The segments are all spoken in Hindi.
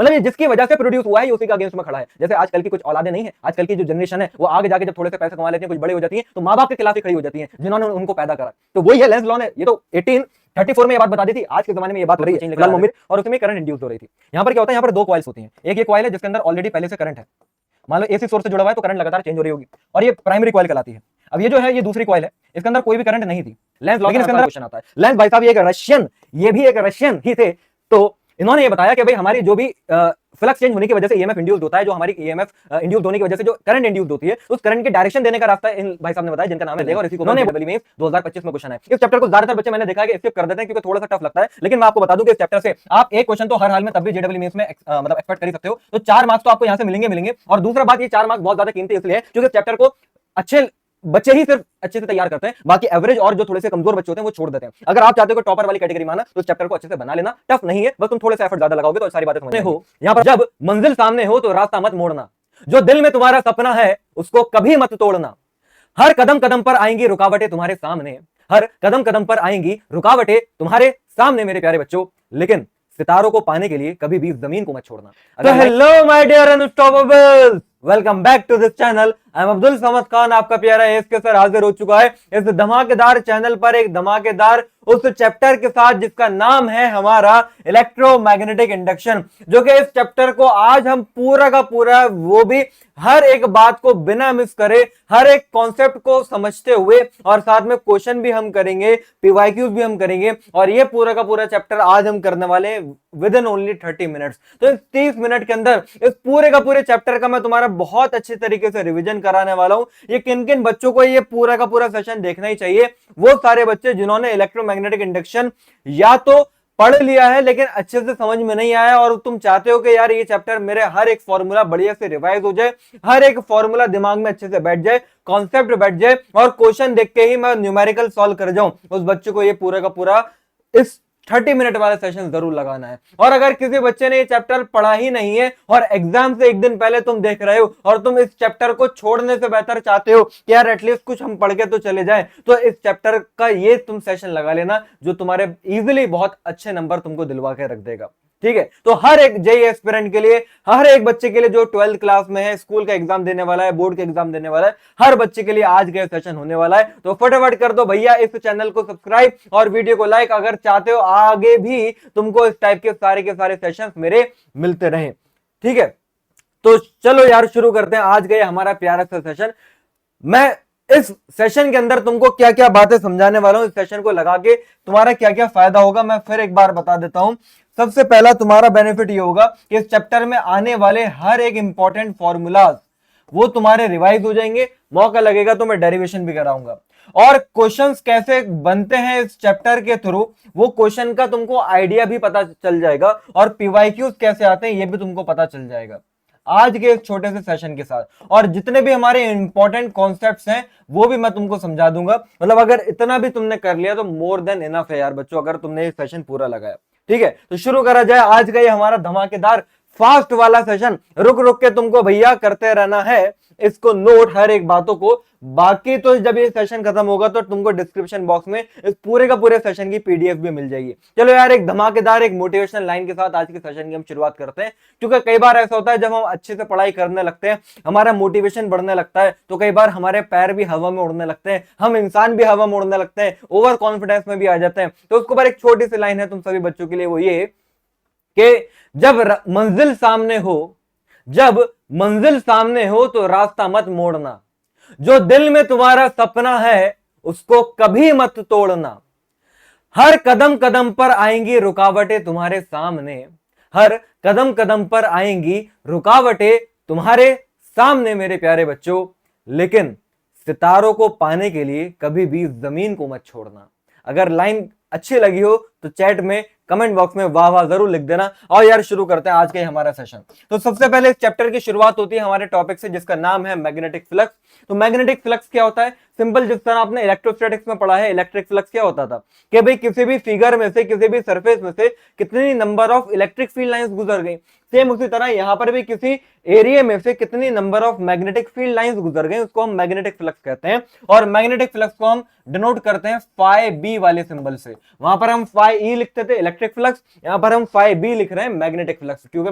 मतलब ये जिसकी वजह से प्रोड्यूस हुआ है ये उसी का अगेंस्ट में खड़ा है। जैसे आजकल की कुछ औलादे नहीं है, आजकल की जो जनरेशन है वो आगे जाके जब थोड़े से पैसे कमा लेती है, कुछ बड़े हो जाती है, तो माँ बाप के खिलाफ ही खड़ी हो जाती है जिन्होंने उनको पैदा करा। तो वही है लेंस लॉ ने, ये तो 1834 में ये बात बता दी थी, आज के जमाने में ये बात हो रही है फिलहाल मुमिर, और उसमें करंट इंड्यूस हो रही थी। यहाँ पर क्या होता है, यहाँ पर दो कॉइल्स होती हैं, एक ये कॉइल है जिसके अंदर ऑलरेडी पहले से करंट है, मान लो एसी सोर्स से जुड़ा हुआ है तो करंट लगातार चेंज हो रही होगी, और ये प्राइमरी कॉइल कहलाती है। अब ये जो है ये दूसरी कॉइल है, इसके अंदर कोई भी करंट नहीं थी, लेंस लॉ के अंदर क्वेश्चन आता है। लेंस भाई साहब ये भी एक रशियन ही थे, तो इन्होंने ये बताया कि भाई हमारी जो भी फ्लक्स चेंज होने की वजह से ईएमएफ इंड्यूस्ड होता है, जो हमारी ईएमएफ इंड्यूस्ड होने की वजह से जो करंट इंड्यूस्ड होती है, उस करंट की डायरेक्शन देने का रास्ता इन भाई साहब ने बताया, जिनका नाम है लेगा, और इसी को उन्होंने 2025 में क्वेश्चन है। इस चैप्टर को ज्यादातर बच्चे मैंने देखा है कि स्किप कर देते हैं क्योंकि थोड़ा सा टफ लगता है, लेकिन मैं आपको बता दूं कि इस चैप्टर से आप एक क्वेश्चन तो हर हाल में तब भी जेडब्ल्यू मेंस में मतलब एक्सपेक्ट कर ही सकते हो, तो 4 मार्क्स तो आपको यहां से मिलेंगे। और दूसरा बात, ये 4 मार्क्स बहुत ज्यादा कीमती इसलिए है क्योंकि चैप्टर को अच्छे बच्चे ही सिर्फ अच्छे से तैयार करते हैं, बाकी एवरेज और जो थोड़े से कमजोर बच्चे होते हैं वो छोड़ देते हैं। अगर आप चाहते हो कि टॉपर वाली कैटेगरी माना तो चैप्टर को अच्छे से बना लेना, टफ नहीं है, बस तुम थोड़े से एफर्ट ज्यादा लगाओगे तो सारी बातें समझ हो। यहाँ पर जब मंजिल सामने हो तो रास्ता मत मोड़ना, जो दिल में तुम्हारा सपना है उसको कभी मत तोड़ना, हर कदम कदम पर आएंगी रुकावटें तुम्हारे सामने, हर कदम कदम पर आएंगी रुकावटें तुम्हारे सामने मेरे प्यारे बच्चों, लेकिन सितारों को पाने के लिए कभी भी जमीन को मत छोड़ना। तो hello my dear unstoppables, welcome back to this channel. I am Abdul Samad Khan, आपका प्यारा एसके सर हाजिर हो चुका है इस धमाकेदार चैनल पर एक धमाकेदार उस चैप्टर के साथ जिसका नाम है हमारा इलेक्ट्रोमैग्नेटिक इंडक्शन, जो कि इस चैप्टर को आज हम पूरा का पूरा, वो भी हर एक बात को बिना मिस करे, हर एक कॉन्सेप्ट को समझते हुए, और साथ में क्वेश्चन भी हम करेंगे, पीवाईक्यूज भी हम करेंगे, और ये पूरा का पूरा चैप्टर आज हम करने वाले हैं विद इन ओनली 30 मिनट्स। तो इस 30 मिनट के अंदर इस पूरे का पूरे चैप्टर का मैं तुम्हारा बहुत अच्छे तरीके से रिवीजन कराने वाला हूं। ये किन किन बच्चों को ये पूरा का पूरा सेशन देखना ही चाहिए, वो सारे बच्चे जिन्होंने इलेक्ट्रोमैग्नेटिक इंडक्शन या तो पढ़ लिया है लेकिन अच्छे से समझ में नहीं आया, और तुम चाहते हो कि यार ये चैप्टर मेरे हर एक फॉर्मूला बढ़िया से रिवाइज हो जाए, हर एक फॉर्मूला दिमाग में अच्छे से बैठ जाए, कॉन्सेप्ट बैठ जाए, और क्वेश्चन देख के ही मैं न्यूमेरिकल सॉल्व कर जाऊं, उस बच्चे को ये पूरा का पूरा इस 30 मिनट वाला सेशन जरूर लगाना है। और अगर किसी बच्चे ने ये चैप्टर पढ़ा ही नहीं है और एग्जाम से एक दिन पहले तुम देख रहे हो और तुम इस चैप्टर को छोड़ने से बेहतर चाहते हो कि यार एटलीस्ट कुछ हम पढ़ के तो चले जाएं, तो इस चैप्टर का ये तुम सेशन लगा लेना, जो तुम्हारे इजीली बहुत अच्छे नंबर तुमको दिलवा के रख देगा। ठीक है, तो हर एक जेईई एस्पिरेंट के लिए, हर एक बच्चे के लिए जो 12th क्लास में है, स्कूल का एग्जाम देने वाला है, बोर्ड का एग्जाम देने वाला है, हर बच्चे के लिए आज का सेशन होने वाला है। तो फटाफट कर दो भैया इस चैनल को सब्सक्राइब और वीडियो को लाइक, अगर चाहते हो आगे भी तुमको इस टाइप के सारे सेशंस मेरे मिलते रहें। ठीक है, तो चलो यार शुरू करते हैं आज का हमारा प्यारा सा सेशन। मैं इस सेशन के अंदर तुमको क्या क्या बातें समझाने वाला हूं, इस सेशन को लगा के तुम्हारा क्या क्या फायदा होगा मैं फिर एक बार बता देता हूं। सबसे पहला तुम्हारा बेनिफिट ये होगा कि इस चैप्टर में आने वाले हर एक इंपॉर्टेंट फॉर्मूलाज वो तुम्हारे रिवाइज हो जाएंगे, मौका लगेगा तो मैं डेरिवेशन भी कराऊंगा, और क्वेश्चंस कैसे बनते हैं इस चैप्टर के थ्रू वो क्वेश्चन का तुमको आइडिया भी पता चल जाएगा, और पीवाईक्यूज कैसे आते हैं ये भी तुमको पता चल जाएगा आज के इस छोटे से सेशन के साथ। और जितने भी हमारे इंपॉर्टेंट कॉन्सेप्ट्स हैं वो भी मैं तुमको समझा दूंगा। मतलब अगर इतना भी तुमने कर लिया तो मोर देन इनफ है यार बच्चों, अगर तुमने ये सेशन पूरा लगाया। ठीक है, तो शुरू करा जाए आज का ये हमारा धमाकेदार फास्ट वाला सेशन। रुक रुक के तुमको भैया करते रहना है इसको नोट, हर एक बातों को। बाकी तो जब ये सेशन खत्म होगा तो तुमको डिस्क्रिप्शन बॉक्स में इस पूरे का पूरे सेशन की पीडीएफ भी मिल जाएगी। चलो यार एक धमाकेदार एक मोटिवेशनल लाइन के साथ आज के सेशन की हम शुरुआत करते हैं, क्योंकि कई बार ऐसा होता है जब हम अच्छे से पढ़ाई करने लगते हैं, हमारा मोटिवेशन बढ़ने लगता है, तो कई बार हमारे पैर भी हवा में उड़ने लगते हैं, हम इंसान भी हवा में उड़ने लगते हैं, ओवर कॉन्फिडेंस में भी आ जाते हैं। तो उसके ऊपर एक छोटी सी लाइन है तुम सभी बच्चों के लिए, वो ये कि जब मंजिल सामने हो, जब मंजिल सामने हो तो रास्ता मत मोड़ना, जो दिल में तुम्हारा सपना है उसको कभी मत तोड़ना, हर कदम कदम पर आएंगी रुकावटें तुम्हारे सामने, हर कदम कदम पर आएंगी रुकावटें तुम्हारे सामने मेरे प्यारे बच्चों, लेकिन सितारों को पाने के लिए कभी भी जमीन को मत छोड़ना। अगर लाइन अच्छी लगी हो तो चैट में कमेंट बॉक्स में वाह वाह जरूर लिख देना। और यार शुरू करते हैं आज का हमारा सेशन। तो सबसे पहले इस चैप्टर की शुरुआत होती है हमारे टॉपिक से जिसका नाम है मैग्नेटिक फ्लक्स। तो मैग्नेटिक फ्लक्स क्या होता है? सिंपल, जिस तरह आपने इलेक्ट्रोस्टैटिक्स में पढ़ा है, इलेक्ट्रिक फ्लक्स क्या होता था कि भाई किसी भी फिगर में से, किसी भी सरफेस में से कितनी number of electric field lines गुजर गई, सेम उसी तरह यहां पर भी किसी एरिया में से कितनी number of magnetic field lines गुजर गई, उसको हम मैग्नेटिक फ्लक्स कहते हैं। और मैग्नेटिक फ्लक्स को हम डिनोट करते हैं फाई बी वाले सिंबल से। वहां पर हम फाई फाई ई लिखते थे इलेक्ट्रिक फ्लक्स, यहां पर हम फाई बी लिख रहे हैं मैग्नेटिक फ्लक्स, क्योंकि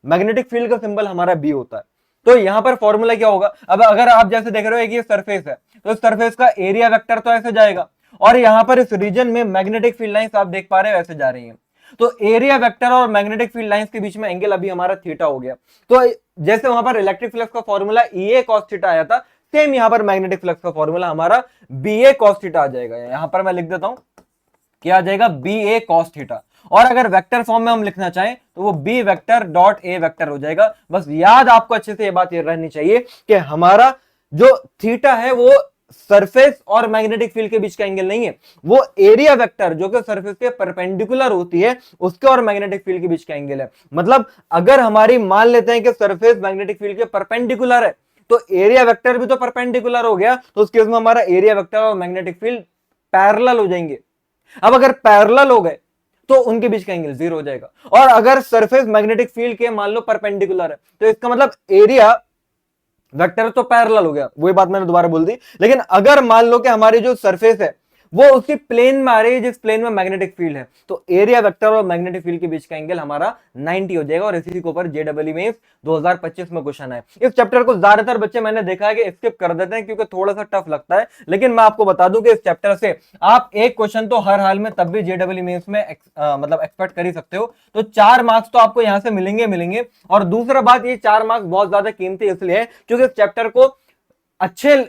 मैग्नेटिक फील्ड का सिंबल हमारा बी होता है। तो यहां पर फॉर्मूला क्या होगा, अब अगर आप जैसे देख रहे हो कि ये सरफेस है, तो सरफेस का एरिया वेक्टर तो ऐसे जाएगा, और यहां पर इस रीजन में मैग्नेटिक फील्ड लाइंस आप देख पा रहे हो ऐसे जा रही हैं। तो एरिया वेक्टर और मैग्नेटिक फील्ड लाइंस के बीच में एंगल अभी हमारा थीटा हो गया। तो जैसे वहां पर इलेक्ट्रिक फ्लक्स का फॉर्मूला EA cos थीटा आया था, सेम यहां पर मैग्नेटिक फ्लक्स का फॉर्मूला हमारा BA cos थीटा आ जाएगा। यहां पर मैं लिख देता हूं, क्या आ जाएगा, BA cos थीटा। और अगर वेक्टर फॉर्म में हम लिखना चाहें तो वो B vector dot A vector हो जाएगा। बस याद आपको अच्छे से ये बात ये रहनी चाहिए कि हमारा जो थीटा है वो सरफेस और मैग्नेटिक फील्ड के बीच का एंगल नहीं है, वो एरिया वेक्टर जो कि सरफेस के परपेंडिकुलर होती है उसके और मैग्नेटिक फील्ड के बीच का एंगल है। मतलब अगर हमारी मान लेते हैं कि सरफेस मैग्नेटिक फील्ड के परपेंडिकुलर है, तो एरिया वेक्टर भी तो परपेंडिकुलर हो गया, तो उस केस में हमारा एरिया वेक्टर और मैग्नेटिक फील्ड पैरेलल हो जाएंगे। अब अगर पैरेलल हो गए तो उनके बीच का एंगल 0 हो जाएगा। और अगर सरफेस मैग्नेटिक फील्ड के मान लो परपेंडिकुलर है, तो इसका मतलब एरिया वेक्टर तो पैरेलल हो गया, वही बात मैंने दोबारा बोल दी। लेकिन अगर मान लो कि हमारी जो सरफेस है वो उसी प्लेन में आ रही है जिस प्लेन में मैग्नेटिक फील्ड है, तो एरिया वेक्टर और मैग्नेटिक फील्ड के बीच का एंगल हमारा 90 हो जाएगा। और इसी के ऊपर JEE मेंस 2025 में क्वेश्चन है। इस चैप्टर को ज्यादातर बच्चे मैंने देखा है कि स्किप कर देते हैं क्योंकि थोड़ा सा टफ लगता है, लेकिन मैं आपको बता दूं कि इस चैप्टर से आप एक क्वेश्चन तो हर हाल में तब भी JEE मेंस में मतलब एक्सपेक्ट कर ही सकते हो। तो 4 मार्क्स तो आपको यहां से मिलेंगे। और दूसरा बात, ये 4 मार्क्स बहुत ज्यादा कीमती इसलिए है क्योंकि इस चैप्टर को अच्छे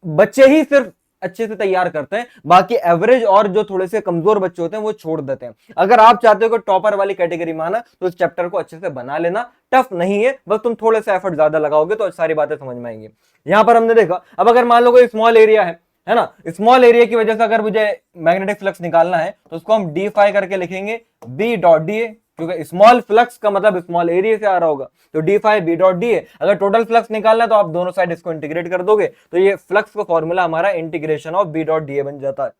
बच्चे ही सिर्फ अच्छे से तैयार करते हैं, बाकी एवरेज और जो थोड़े से कमजोर बच्चे होते हैं वो छोड़ देते हैं। अगर आप चाहते हो कि टॉपर वाली कैटेगरी में आना, तो इस चैप्टर को अच्छे से बना लेना, टफ नहीं है, बस तुम थोड़े से एफर्ट ज्यादा लगाओगे तो सारी बातें समझ में आएंगी। यहां पर हमने देखा, अब अगर मान लो कोई स्मॉल एरिया है ना, स्मॉल एरिया की वजह से अगर मुझे मैग्नेटिक फ्लक्स निकालना है तो उसको हम डी फाई करके लिखेंगे B डॉट डी ए, क्योंकि स्मॉल फ्लक्स का मतलब स्मॉल एरिया से आ रहा होगा, तो d phi B dot d a. अगर टोटल फ्लक्स निकालना है तो आप दोनों साइड इसको इंटीग्रेट कर दोगे, तो ये फ्लक्स का फॉर्मूला हमारा integration of B dot d ए बन जाता है।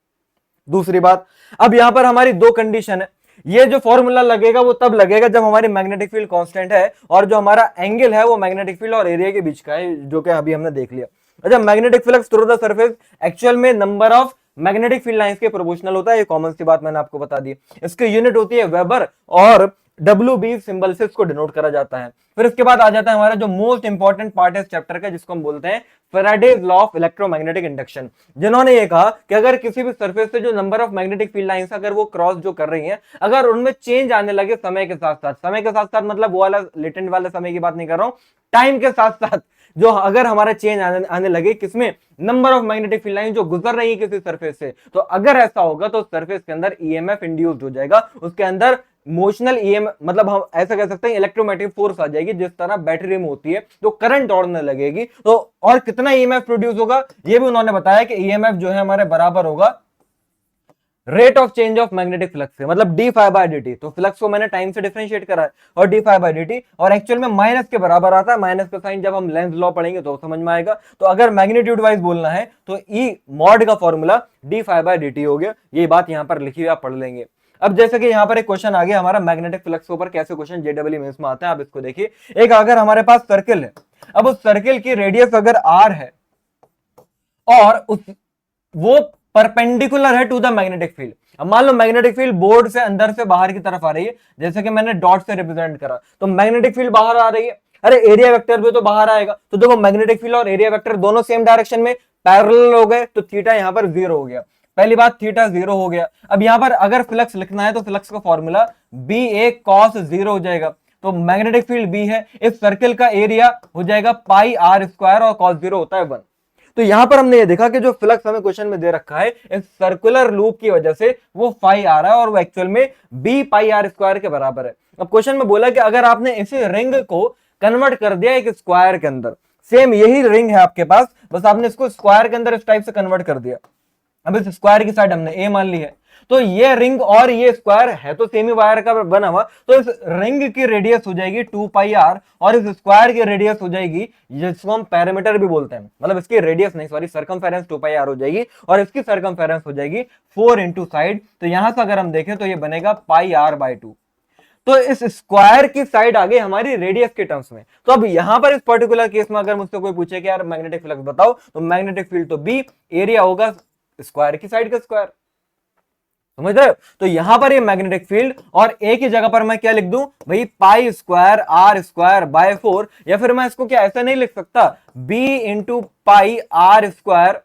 दूसरी बात, अब यहां पर हमारी दो कंडीशन है। ये जो फॉर्मूला लगेगा वो तब लगेगा जब हमारी मैग्नेटिक फील्ड कांस्टेंट है और जो हमारा एंगल है वो मैग्नेटिक फील्ड और एरिया के बीच का है, जो कि अभी हमने देख लिया। अच्छा, magnetic flux through the surface actual में number of magnetic field lines के प्रोपोर्शनल होता है, ये कॉमन सी बात मैंने आपको बता दी। इसकी यूनिट होती है वेबर और WB सिंबल से इसको डिनोट करा जाता है। फिर इसके बाद आ जाता है हमारा जो मोस्ट इंपॉर्टेंट पार्ट है इस चैप्टर का, जिसको हम बोलते हैं Faraday's law of electromagnetic induction, जिन्होंने ये कहा कि अगर किसी भी सरफेस से जो number of magnetic field lines अगर वो क्रॉस जो कर रही हैं, अगर उनमें चेंज आने लगे समय के साथ साथ, समय के साथ साथ मतलब वो वाला लेटेंट वाले समय की बात नहीं कर रहा हूं, टाइम के साथ साथ जो अगर हमारा चेंज आने लगे किसमें, number of magnetic field line जो गुजर रही है किसी सरफेस से, तो अगर ऐसा होगा तो सरफेस के अंदर EMF इंड्यूस्ड हो जाएगा, उसके अंदर मोशनल EMF, मतलब हम ऐसा कह सकते हैं इलेक्ट्रोमैग्नेटिक फोर्स आ जाएगी, जिस तरह बैटरी में होती है, तो करंट दौड़ने लगेगी। तो और कितना EMF प्रोड्यूस होगा ये भी उन्होंने बताया कि EMF जो है हमारे बराबर होगा rate of change of magnetic flux से, मतलब डी फाई बाय dt। तो फ्लक्स को मैंने टाइम से डिफरेंशिएट करा है और डी फाई बाय dt, और एक्चुअल में माइनस के बराबर आता है। माइनस का साइन जब हम लेंज लॉ पढ़ेंगे तो समझ में आएगा। तो अगर मैग्नीट्यूड वाइज बोलना है तो E मॉड का formula d phi by dt हो गया। ये बात यहां पर लिखी हुई आप पढ़ लेंगे। अब जैसे कि यहां पर एक क्वेश्चन आ गया हमारा मैग्नेटिक फ्लक्स के ऊपर, कैसे क्वेश्चन JEE मेंस में आता है, आप इसको देखिए। एक अगर हमारे पास सर्किल है, अब उस सर्किल की रेडियस अगर r है और वो परपेंडिकुलर है टू द मैग्नेटिक फील्ड। अब मान लो मैग्नेटिक फील्ड बोर्ड से अंदर से बाहर की तरफ आ रही है, जैसे कि मैंने डॉट से रिप्रेजेंट करा, तो मैग्नेटिक फील्ड बाहर आ रही है, अरे एरिया वेक्टर भी तो बाहर आएगा। तो देखो मैग्नेटिक फील्ड और एरिया वेक्टर दोनों सेम डायरेक्शन में पैरेलल हो गए, तो थीटा यहां पर 0 हो गया। पहली बात, थीटा 0 हो गया। अब यहां पर अगर फ्लक्स लिखना है तो फ्लक्स का फॉर्मूला BA cos 0 हो जाएगा। तो मैग्नेटिक फील्ड B है, इस सर्किल का एरिया हो जाएगा पाई r स्क्वायर और cos 0 होता है 1। तो यहां पर हमने ये देखा कि जो फ्लक्स हमें क्वेश्चन में दे रखा है इस सर्कुलर लूप की वजह से वो फाई आ रहा है और वो एक्चुअल में B पाई r स्क्वायर के बराबर है। अब क्वेश्चन में बोला कि अगर आपने इसी रिंग को कन्वर्ट कर दिया एक स्क्वायर के अंदर, सेम यही रिंग है आपके पास, बस आपने इसको स्क्वायर के अंदर इस टाइप से कन्वर्ट कर दिया। अब इस स्क्वायर की साइड हमने A मान ली है, तो ये रिंग और ये स्क्वायर है तो सेमी वायर का बना हुआ, तो इस रिंग की रेडियस हो जाएगी 2 पाई r और इस स्क्वायर की रेडियस हो जाएगी, जिसको हम पैरामीटर भी बोलते हैं, मतलब इसकी रेडियस नहीं सॉरी सर्कमफेरेंस 2 पाई r हो जाएगी और इसकी सर्कमफेरेंस हो जाएगी 4 इंटू साइड। तो यहां से अगर हम देखें तो ये बनेगा पाई r बाई 2। तो इस स्क्वायर की साइड आ गई हमारी रेडियस के टर्म्स में। तो अब यहां पर इस पर्टिकुलर केस में अगर मुझसे कोई पूछे कि यार मैग्नेटिक फ्लक्स बताओ, तो मैग्नेटिक फील्ड तो B, एरिया होगा स्क्वायर की साइड का स्क्वायर। समझ रहे हो? तो यहां पर ये मैग्नेटिक फील्ड, और एक ही जगह पर मैं क्या लिख दूं भाई, pi square r square by 4, या फिर मैं इसको क्या ऐसा नहीं लिख सकता, b into pi r square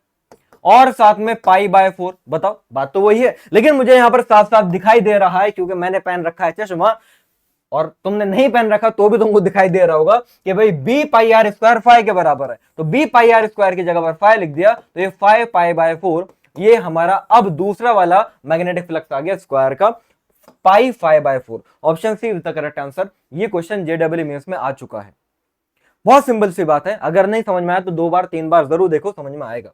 और साथ में पाई बाय 4? बताओ, बात तो वही है, लेकिन मुझे यहां पर साफ साफ दिखाई दे रहा है क्योंकि मैंने पहन रखा है चश्मा, और तुमने नहीं पहन रखा तो भी तुमको दिखाई दे रहा होगा कि भाई b pi r square five के बराबर है। तो बी पाई आर स्क्वायर की जगह पर फाइव लिख दिया, तो ये 5 पाई बाय 4, ये हमारा अब दूसरा वाला मैग्नेटिक फ्लक्स आ गया स्क्वायर का, pi 5 by 4। Option c is the correct answer. ये क्वेश्चन जेडब्ल्यू मेंस में आ चुका है। बहुत सिंपल सी बात है, अगर नहीं समझ में आया तो 2 बार 3 बार जरूर देखो, समझ में आएगा।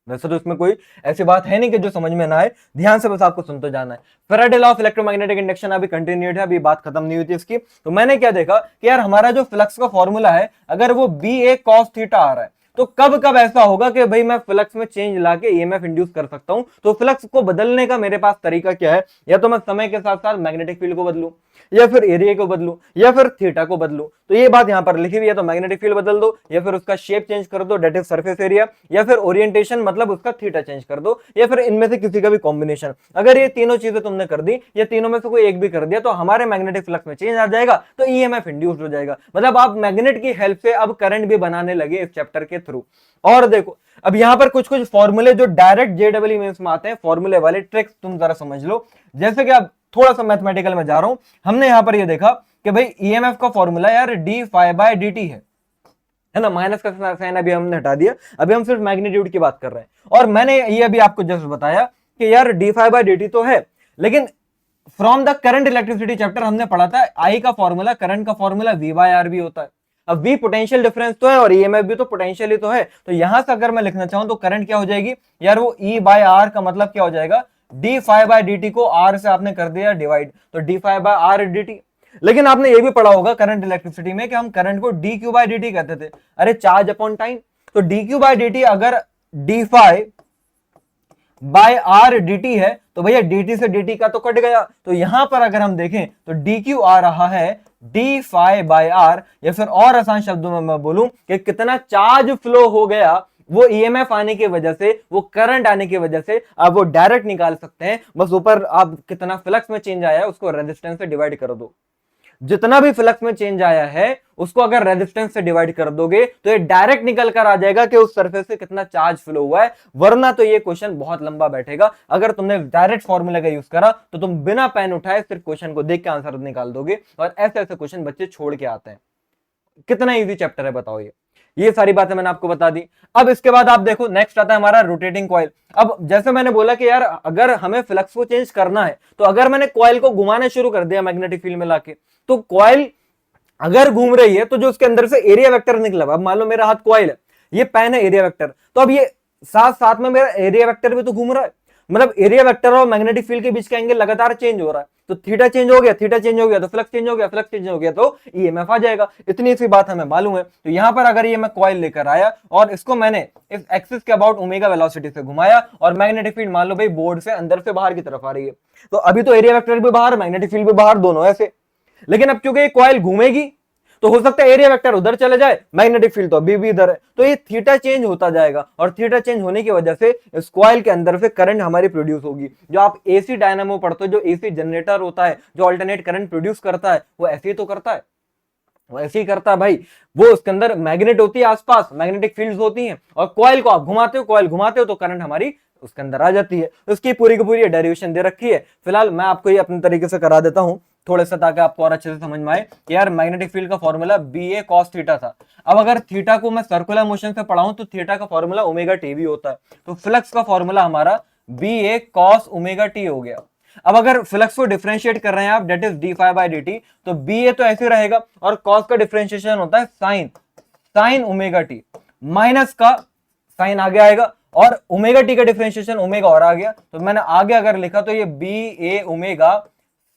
वैसे तो इसमें कोई ऐसी बात है नहीं कि जो समझ में ना आए, ध्यान से बस आपको सुनते जाना है। Faraday law of electromagnetic induction अभी कंटिन्यूड है, अभी बात खत्म नहीं हुई थी इसकी। तो मैंने क्या देखा कि यार हमारा जो फ्लक्स का फॉर्मूला है, अगर वो बी ए कॉस थीटा आ रहा है, तो कब कब ऐसा होगा कि भाई मैं फ्लक्स में चेंज लाके ईएमएफ इंड्यूस कर सकता हूं। तो फ्लक्स को बदलने का मेरे पास तरीका क्या है, या तो मैं समय के साथ साथ मैग्नेटिक फील्ड को बदलूं, या फिर एरिया को बदलूं, या फिर थीटा को बदलूं। तो ये बात यहां पर लिखी हुई है, तो मैग्नेटिक फील्ड बदल दो, या फिर उसका शेप चेंज कर दो, डेट इज सरफेस एरिया, या फिर ओरिएंटेशन मतलब उसका थीटा चेंज कर दो, या फिर इनमें से किसी का भी कॉम्बिनेशन। अगर ये तीनों चीजें तुमने कर दी, या तीनों में से कोई एक भी कर दिया, तो हमारे मैग्नेटिक फ्लक्स में चेंज आ जाएगा, तो ईएमएफ इंड्यूस्ड हो जाएगा। मतलब आप मैग्नेट की हेल्प से अब करंट भी बनाने लगे इस चैप्टर के थ्रू। और देखो अब यहां पर कुछ कुछ फॉर्मूले जो डायरेक्ट जेडब्ल्यू मेंस में आते हैं, फॉर्मूले वाले ट्रिक्स तुम जरा समझ लो। जैसे कि अब थोड़ा सा मैथमेटिकल में जा रहा हूं, हमने यहां पर ये देखा कि भाई ईएमएफ का फॉर्मूला यार d phi by d t है ना, माइनस का साइन अभी हमने हटा दिया, अभी हम सिर्फ मैग्नीट्यूड की बात कर रहे हैं। और मैंने ये अभी आपको जस्ट बताया कि यार d phi by d t तो है, लेकिन from the current electricity chapter हमने पढ़ा था आई का फॉर्मूला, करंट का फॉर्मूला वी बाय आर भी होता है। अब V पोटेंशियल डिफरेंस तो है और ईएमएफ भी तो पोटेंशियल ही तो है। तो यहां से अगर मैं लिखना चाहूं तो करंट क्या हो जाएगी यार, वो E बाय आर का मतलब क्या हो जाएगा, D five bye d T को आर से आपने कर दिया डिवाइड, तो D five by R d t. लेकिन आपने ये भी पढ़ा होगा करंट इलेक्ट्रिसिटी में कि हम करंट को d q by d t कहते थे, अरे चार्ज अपॉन टाइम। तो d q by d t अगर d five by R d t है, तो भैया डी टी से डी टी का तो कट गया। तो यहां पर अगर हम देखें तो डी क्यू आ रहा है डी फाई बाय आर, या फिर और आसान शब्दों में मैं बोलूं कि कितना चार्ज फ्लो हो गया, वो ईएमएफ आने की वजह से, वो करंट आने की वजह से आप वो डायरेक्ट निकाल सकते हैं। बस ऊपर आप कितना फ्लक्स में चेंज आया है उसको रेजिस्टेंस से डिवाइड कर दो। जितना भी फ्लक्स में चेंज आया है उसको अगर रेजिस्टेंस से डिवाइड कर दोगे तो ये डायरेक्ट निकल कर आ जाएगा कि उस सरफेस से कितना चार्ज फ्लो हुआ है। वरना तो ये क्वेश्चन बहुत लंबा बैठेगा। अगर तुमने डायरेक्ट फॉर्मूला का यूज करा तो तुम बिना पेन उठाए सिर्फ क्वेश्चन को देख के आंसर निकाल दोगे, और ऐसे ऐसे क्वेश्चन बच्चे छोड़ के आते हैं। कितना इजी चैप्टर है बताओ ये सारी बातें मैंने आपको बता दी। अब इसके बाद आप देखो नेक्स्ट आता है हमारा रोटेटिंग कॉइल। अब जैसे मैंने बोला कि यार अगर हमें फ्लक्स को चेंज करना है, तो अगर मैंने कॉइल को घुमाना शुरू कर दिया मैग्नेटिक फील्ड में लाके, तो कॉइल अगर घूम रही है तो जो उसके अंदर से एरिया वेक्टर निकला, अब मान लो मेरा हाथ कॉइल है, ये पेन है एरिया वेक्टर, तो अब ये साथ साथ में मेरा एरिया वेक्टर भी तो घूम रहा है। मतलब एरिया वेक्टर और मैग्नेटिक फील्ड के बीच का एंगल लगातार चेंज हो रहा है। तो थीटा चेंज हो गया, थीटा चेंज हो गया तो फ्लक्स चेंज हो गया, फ्लक्स चेंज हो गया तो ईएमएफ आ जाएगा। इतनी सी बात हमें मालूम है। तो यहां पर अगर ये मैं कॉइल लेकर आया और इसको मैंने इस एक्सिस के अबाउट ओमेगा वेलोसिटी से घुमाया, और मैग्नेटिक फील्ड मान लो भाई बोर्ड से अंदर से बाहर की तरफ आ रही है, तो अभी तो एरिया वेक्टर भी बाहर, मैग्नेटिक फील्ड भी बाहर, दोनों ऐसे। लेकिन अब क्योंकि कॉइल घूमेगी तो हो सकता है एरिया वेक्टर उधर चले जाए, मैग्नेटिक फील्ड तो अभी भी इधर है, तो ये थीटा चेंज होता जाएगा, और थीटा चेंज होने की वजह से इस कॉइल के अंदर से करंट हमारी प्रोड्यूस होगी। जो आप एसी डायनामो पढ़ते हो, जो एसी जनरेटर होता है जो अल्टरनेट करंट प्रोड्यूस करता है, वो ऐसे ही तो करता है, वो ऐसे ही करता है भाई। वो उसके अंदर मैग्नेट होती है, आसपास मैग्नेटिक फील्ड्स होती हैं, और कॉइल को आप घुमाते हो, कॉइल घुमाते हो तो करंट हमारी उसके अंदर आ जाती है। उसकी पूरी की पूरी डेरिवेशन दे रखी है। फिलहाल मैं आपको ये अपने तरीके से करा देता हूं थोड़े से, ताकि आपको और अच्छे से समझ में आए कि यार मैग्नेटिक फील्ड का फॉर्मूला बी ए कॉस थीटा था। अब अगर थीटा को मैं सर्कुलर मोशन से पढ़ाऊं तो थीटा का फॉर्मूला ओमेगा टी भी होता है। तो फ्लक्स का फॉर्मूला हमारा बी ए कॉस ओमेगा टी हो गया। अब अगर फ्लक्स को डिफरेंशिएट कर रहे हैं आप, that is d phi by d t, तो बी ए तो ऐसे रहेगा, और कॉस का डिफरेंशिएशन होता है साइन ओमेगा टी, माइनस का साइन आगे आएगा, और ओमेगा टी का डिफरेंशिएशन ओमेगा और आ गया। तो मैंने आगे अगर लिखा तो ये b a omega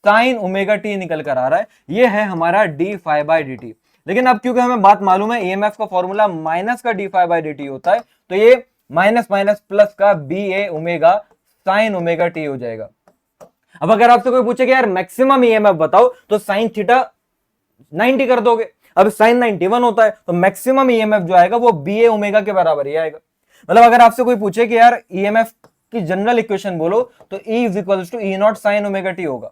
sine omega t निकल कर आ रहा है। ये है हमारा d phi by d t. लेकिन अब क्योंकि हमें बात मालूम है ईएमएफ का फॉर्मूला माइनस का d phi by d t होता है, तो ये माइनस माइनस प्लस का b a omega sine omega t हो जाएगा। अब अगर आपसे कोई पूछे कि यार मैक्सिमम ईएमएफ बताओ, तो साइन थीटा 90 कर दोगे। अब साइन 91 होता है, तो मैक्सिमम ईएमएफ जो आएगा वो बी ए ओमेगा के बराबर ही आएगा। मतलब अगर आपसे कोई पूछे कि यार ईएमएफ की जनरल इक्वेशन बोलो तो E is equal to e naught sine omega t होगा।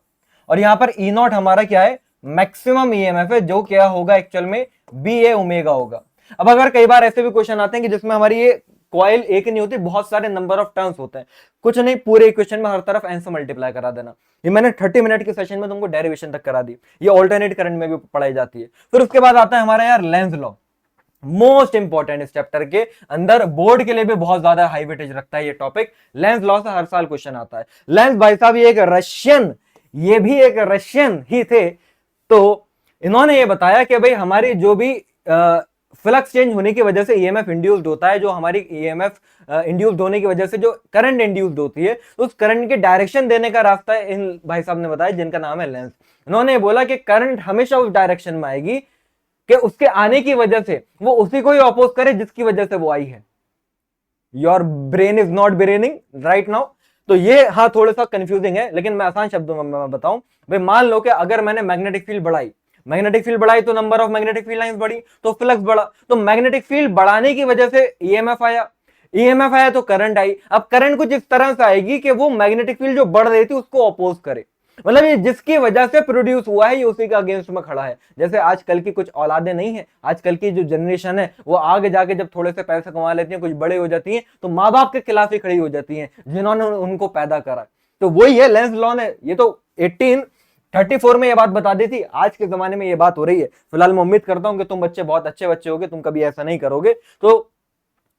और यहां पर ई नॉट हमारा क्या है, मैक्सिमम ईएमएफ है, जो क्या होगा एक्चुअल में बी ए ओमेगा होगा। अब अगर कई बार ऐसे भी क्वेश्चन आते हैं कि जिसमें हमारी ये कॉइल एक नहीं होती, बहुत सारे नंबर ऑफ टर्न्स होते हैं, कुछ नहीं पूरे इक्वेशन में हर तरफ n से मल्टीप्लाई करा देना। ये मैंने 30 मिनट के सेशन में तुमको डेरिवेशन तक करा दी, ये ऑल्टरनेट करंट में भी पढ़ाई जाती है। फिर उसके बाद आता है हमारा यार लेंज लॉ, मोस्ट इंपॉर्टेंट इस चैप्टर के अंदर, बोर्ड के लिए भी बहुत ज्यादा हाई वेटेज रखता है ये टॉपिक। लेंज लॉ से हर साल क्वेश्चन आता है। लेंज भाई साहब ये भी एक रशियन ही थे। तो इन्होंने ये बताया कि भाई हमारी जो भी फ्लक्स चेंज होने की वजह से ईएमएफ इंड्यूस्ड होता है, जो हमारी ईएमएफ इंड्यूस्ड होने की वजह से जो करंट इंड्यूस्ड होती है, तो उस करंट के डायरेक्शन देने का रास्ता इन भाई साहब ने बताया, जिनका नाम है लेंस। इन्होंने बोला कि करंट हमेशा उस डायरेक्शन में आएगी कि उसके आने की वजह से वो उसी को ही अपोज करे जिसकी वजह से वो आई है। Your brain is not braining right now. तो ये हाँ थोड़ा सा कंफ्यूजिंग है, लेकिन मैं आसान शब्दों में बताऊं। भाई मान लो कि अगर मैंने मैग्नेटिक फील्ड बढ़ाई तो number of magnetic field lines बढ़ी तो फ्लक्स बढ़ा। तो मैग्नेटिक फील्ड बढ़ाने की वजह से ईएमएफ आया तो करंट आई। अब करंट कुछ इस तरह से आएगी कि वो मैग्नेटिक फील्ड जो बढ़ रही थी उसको अपोज करे, मतलब ये जिसकी वजह से प्रोड्यूस हुआ है ये उसी का अगेंस्ट में खड़ा है। जैसे आजकल की कुछ औलादे नहीं है, आजकल की जो जनरेशन है वो आगे जाके जब थोड़े से पैसे कमा लेती हैं, कुछ बड़े हो जाती हैं, तो माँ बाप के खिलाफ ही खड़ी हो जाती हैं जिन्होंने उनको पैदा करा। तो वही है लेंस लॉ ने, ये तो 1834 में ये बात बता दी थी, आज के जमाने में ये बात हो रही है। फिलहाल मैं उम्मीद करता हूं कि तुम बच्चे बहुत अच्छे बच्चे होगे, तुम कभी ऐसा नहीं करोगे। तो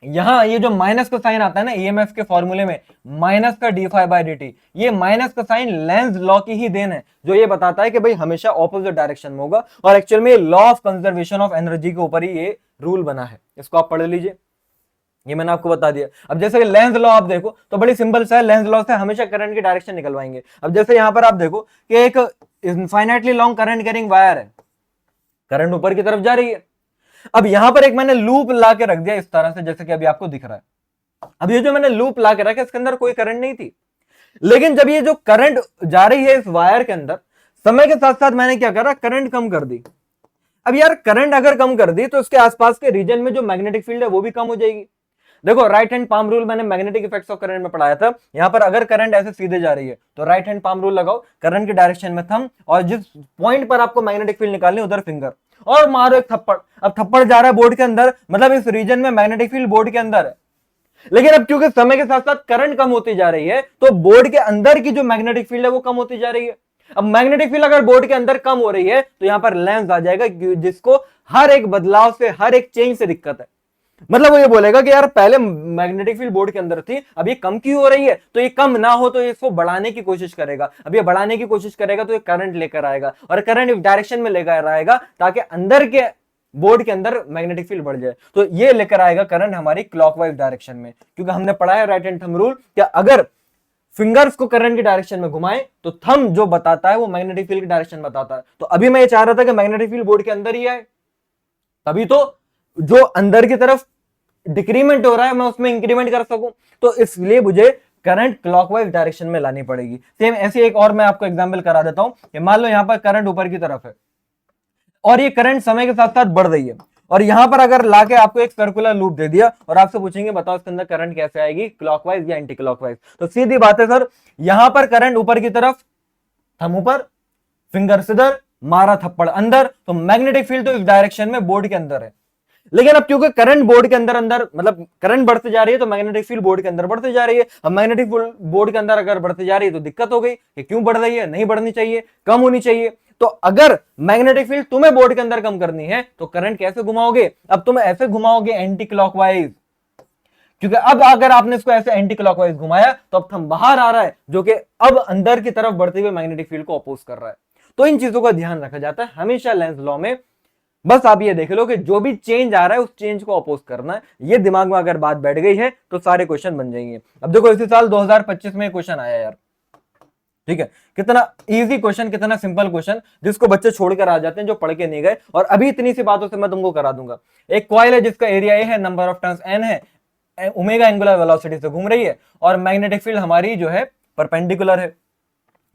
यहां ये जो माइनस का साइन आता है ना ईएमएफ के फॉर्मूले में, माइनस का d∅dt, ये माइनस का साइन लेंस लॉ की ही देन है, जो ये बताता है कि भाई हमेशा ऑपोजिट डायरेक्शन में होगा। और एक्चुअल में law of conservation of energy के ऊपर ही ये रूल बना है, इसको आप पढ़ लीजिए, ये मैंने आपको बता दिया। अब जैसे कि लेंस लॉ आप देखो तो बड़ी सिंपल सा है, लेंस लॉ से हमेशा करंट की डायरेक्शन निकलवाएंगे। अब जैसे यहां पर आप देखो कि एक infinitely long current carrying wire है, करंट ऊपर की तरफ जा रही है। अब यहां पर एक मैंने लूप ला के रख दिया इस तरह से, जैसे कि अभी आपको दिख रहा है। अब ये जो मैंने लूप ला के रखा इसके अंदर कोई करंट नहीं थी, लेकिन जब ये जो करंट जा रही है इस वायर के अंदर, समय के साथ साथ मैंने क्या करा, करंट कम कर दी। अब यार करंट अगर कम कर दी तो इसके आसपास के रीजन में जो मैग्नेटिक फील्ड है वो भी कम हो जाएगी। देखो राइट हैंड पाम रूल मैंने मैग्नेटिक इफेक्ट्स ऑफ करंट में पढ़ाया था। यहां पर अगर करंट ऐसे सीधे जा रही है तो राइट हैंड पाम रूल लगाओ, करंट की डायरेक्शन में थंब, और जिस पॉइंट पर आपको मैग्नेटिक फील्ड निकालनी है उधर फिंगर, और मारो एक थप्पड़। अब थप्पड़ जा रहा है बोर्ड के अंदर, मतलब इस रीजन में मैग्नेटिक फील्ड बोर्ड के अंदर है। लेकिन अब क्योंकि समय के साथ साथ करंट कम होती जा रही है तो बोर्ड के अंदर की जो मैग्नेटिक फील्ड है वो कम होती जा रही है। अब मैग्नेटिक फील्ड अगर बोर्ड के अंदर कम हो रही है तो यहां पर लेंस आ जाएगा, जिसको हर एक बदलाव से, हर एक चेंज से दिक्कत है। मतलब वो ये बोलेगा कि यार पहले मैग्नेटिक फील्ड बोर्ड के अंदर थी, अब ये कम क्यों हो रही है, तो ये कम ना हो तो इसको बढ़ाने की कोशिश करेगा। अब ये बढ़ाने की कोशिश करेगा तो ये करंट लेकर आएगा, और करंट इस डायरेक्शन में लेकर आएगा ताकि अंदर के बोर्ड के अंदर मैग्नेटिक फील्ड बढ़ जाए। तो ये लेकर आएगा करंट हमारी क्लॉकवाइज डायरेक्शन में, क्योंकि हमने पढ़ा है राइट हैंड थंब रूल कि अगर फिंगर्स को करंट की डायरेक्शन में घुमाए तो थंब जो बताता है वो मैग्नेटिक फील्ड की डायरेक्शन बताता है। तो अभी मैं ये चाह रहा था कि मैग्नेटिक फील्ड बोर्ड के अंदर ही आए, तभी तो जो अंदर की तरफ डिक्रीमेंट हो रहा है मैं उसमें इंक्रीमेंट कर सकूं। तो इसलिए मुझे करंट क्लॉकवाइज डायरेक्शन में लानी पड़ेगी। सेम ऐसे एक और मैं आपको एग्जांपल करा देता हूं कि मान लो यहां पर करंट ऊपर की तरफ है और ये करंट समय के साथ साथ बढ़ रही है, और यहां पर अगर लाके आपको एक सर्कुलर लूप दे दिया और आपसे पूछेंगे बताओ इसके अंदर करंट कैसे आएगी, क्लॉकवाइज या एंटी क्लॉकवाइज। तो सीधी बात है सर, यहां पर करंट ऊपर की तरफ, थंब ऊपर, फिंगर इधर, मारा थप्पड़ अंदर, तो मैग्नेटिक फील्ड तो इस डायरेक्शन में बोर्ड के अंदर है। लेकिन अब क्योंकि करंट बोर्ड के अंदर मतलब करंट बढ़ती जा रही है तो मैग्नेटिक फील्ड बोर्ड के अंदर बढ़ती जा रही है। अब मैग्नेटिक फील्ड बोर्ड के अंदर अगर बढ़ती जा रही है तो दिक्कत हो गई कि क्यों बढ़ रही है, नहीं बढ़नी चाहिए, कम होनी चाहिए। तो अगर मैग्नेटिक फील्ड तुम्हें बोर्ड के अंदर कम करनी है तो करंट कैसे घुमाओगे, अब तुम ऐसे घुमाओगे एंटी क्लॉकवाइज, क्योंकि अब अगर आपने इसको ऐसे एंटी क्लॉकवाइज घुमाया तो अब थंब बाहर आ रहा है जो कि अब अंदर की तरफ बढ़ते हुए मैग्नेटिक फील्ड को अपोज कर रहा है। तो इन चीजों का ध्यान रखा जाता है हमेशा लेंस लॉ में। बस आप ये देख लो कि जो भी चेंज आ रहा है उस चेंज को अपोज करना है। ये दिमाग में अगर बात बैठ गई है तो सारे क्वेश्चन बन जाएंगे। अब देखो इसी साल 2025 में क्वेश्चन आया यार, ठीक है, कितना इजी क्वेश्चन, कितना सिंपल क्वेश्चन, जिसको बच्चे छोड़कर आ जाते हैं जो पढ़ के नहीं गए। और अभी इतनी सी बातों से मैं तुमको करा दूंगा। एक कॉइल है जिसका एरिया ए है, नंबर ऑफ टर्न्स n है, ओमेगा एंगुलर वेलोसिटी से घूम रही है, और मैग्नेटिक फील्ड हमारी जो है परपेंडिकुलर है।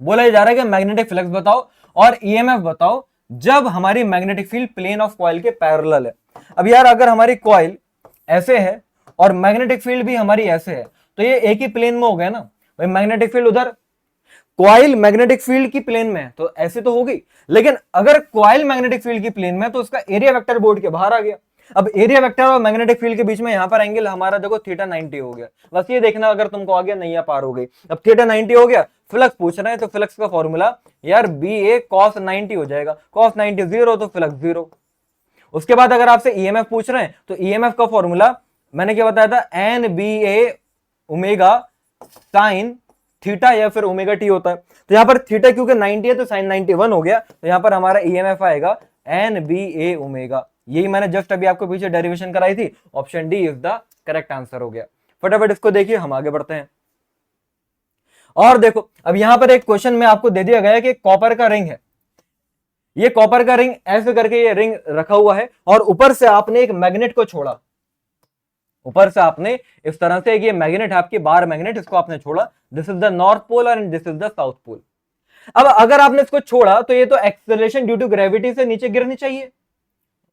बोला जा रहा है कि मैग्नेटिक फ्लक्स बताओ और ईएमएफ बताओ जब हमारी magnetic field plane of coil के पैरेलल है। अब यार अगर हमारी कॉइल ऐसे है और मैग्नेटिक फील्ड भी हमारी ऐसे है तो ये एक ही प्लेन में हो गया ना भाई, मैग्नेटिक फील्ड उधर, कॉइल मैग्नेटिक फील्ड की प्लेन में है तो ऐसे तो हो गई। लेकिन अगर कॉइल मैग्नेटिक फील्ड की प्लेन में है तो उसका एरिया वेक्टर बोर्ड के बाहर आ गया। अब एरिया वेक्टर और मैग्नेटिक फील्ड के बीच में यहां पर एंगल हमारा देखो थीटा 90 हो गया। बस ये देखना अगर तुमको आ गया, नैया पार हो गई। अब थीटा 90 हो गया, फ्लक्स पूछ रहे हैं तो फ्लक्स का फॉर्मूला यार बी ए कॉस 90 हो जाएगा। कॉस 90 जीरो तो फ्लक्स जीरो। उसके बाद अगर आपसे ईएमएफ पूछ रहे हैं तो ईएमएफ का फॉर्मूला मैंने क्या बताया था, N B a omega sine theta या फिर ओमेगा टी होता है। तो यहां पर थीटा क्योंकि 90 है तो साइन 91 हो गया, तो यहां पर हमारा ईएमएफ आएगा एन बी ए ओमेगा। यही मैंने जस्ट अभी आपको पीछे डेरिवेशन कराई थी, option D is the correct answer हो गया। फटाफट इसको देखिए, हम आगे बढ़ते हैं। और देखो अब यहां पर एक क्वेश्चन में आपको दे दिया गया है कि कॉपर का रिंग है, ये कॉपर का रिंग ऐसे करके ये रिंग रखा हुआ है और ऊपर से आपने एक मैग्नेट को छोड़ा, ऊपर से आपने इस तरह से ये मैग्नेट है आपकी बार मैग्नेट, इसको आपने छोड़ा। This is the north pole and this is the south pole. अब अगर आपने इसको छोड़ा तो ये तो एक्सेलरेशन ड्यू टू ग्रेविटी से नीचे गिरनी चाहिए,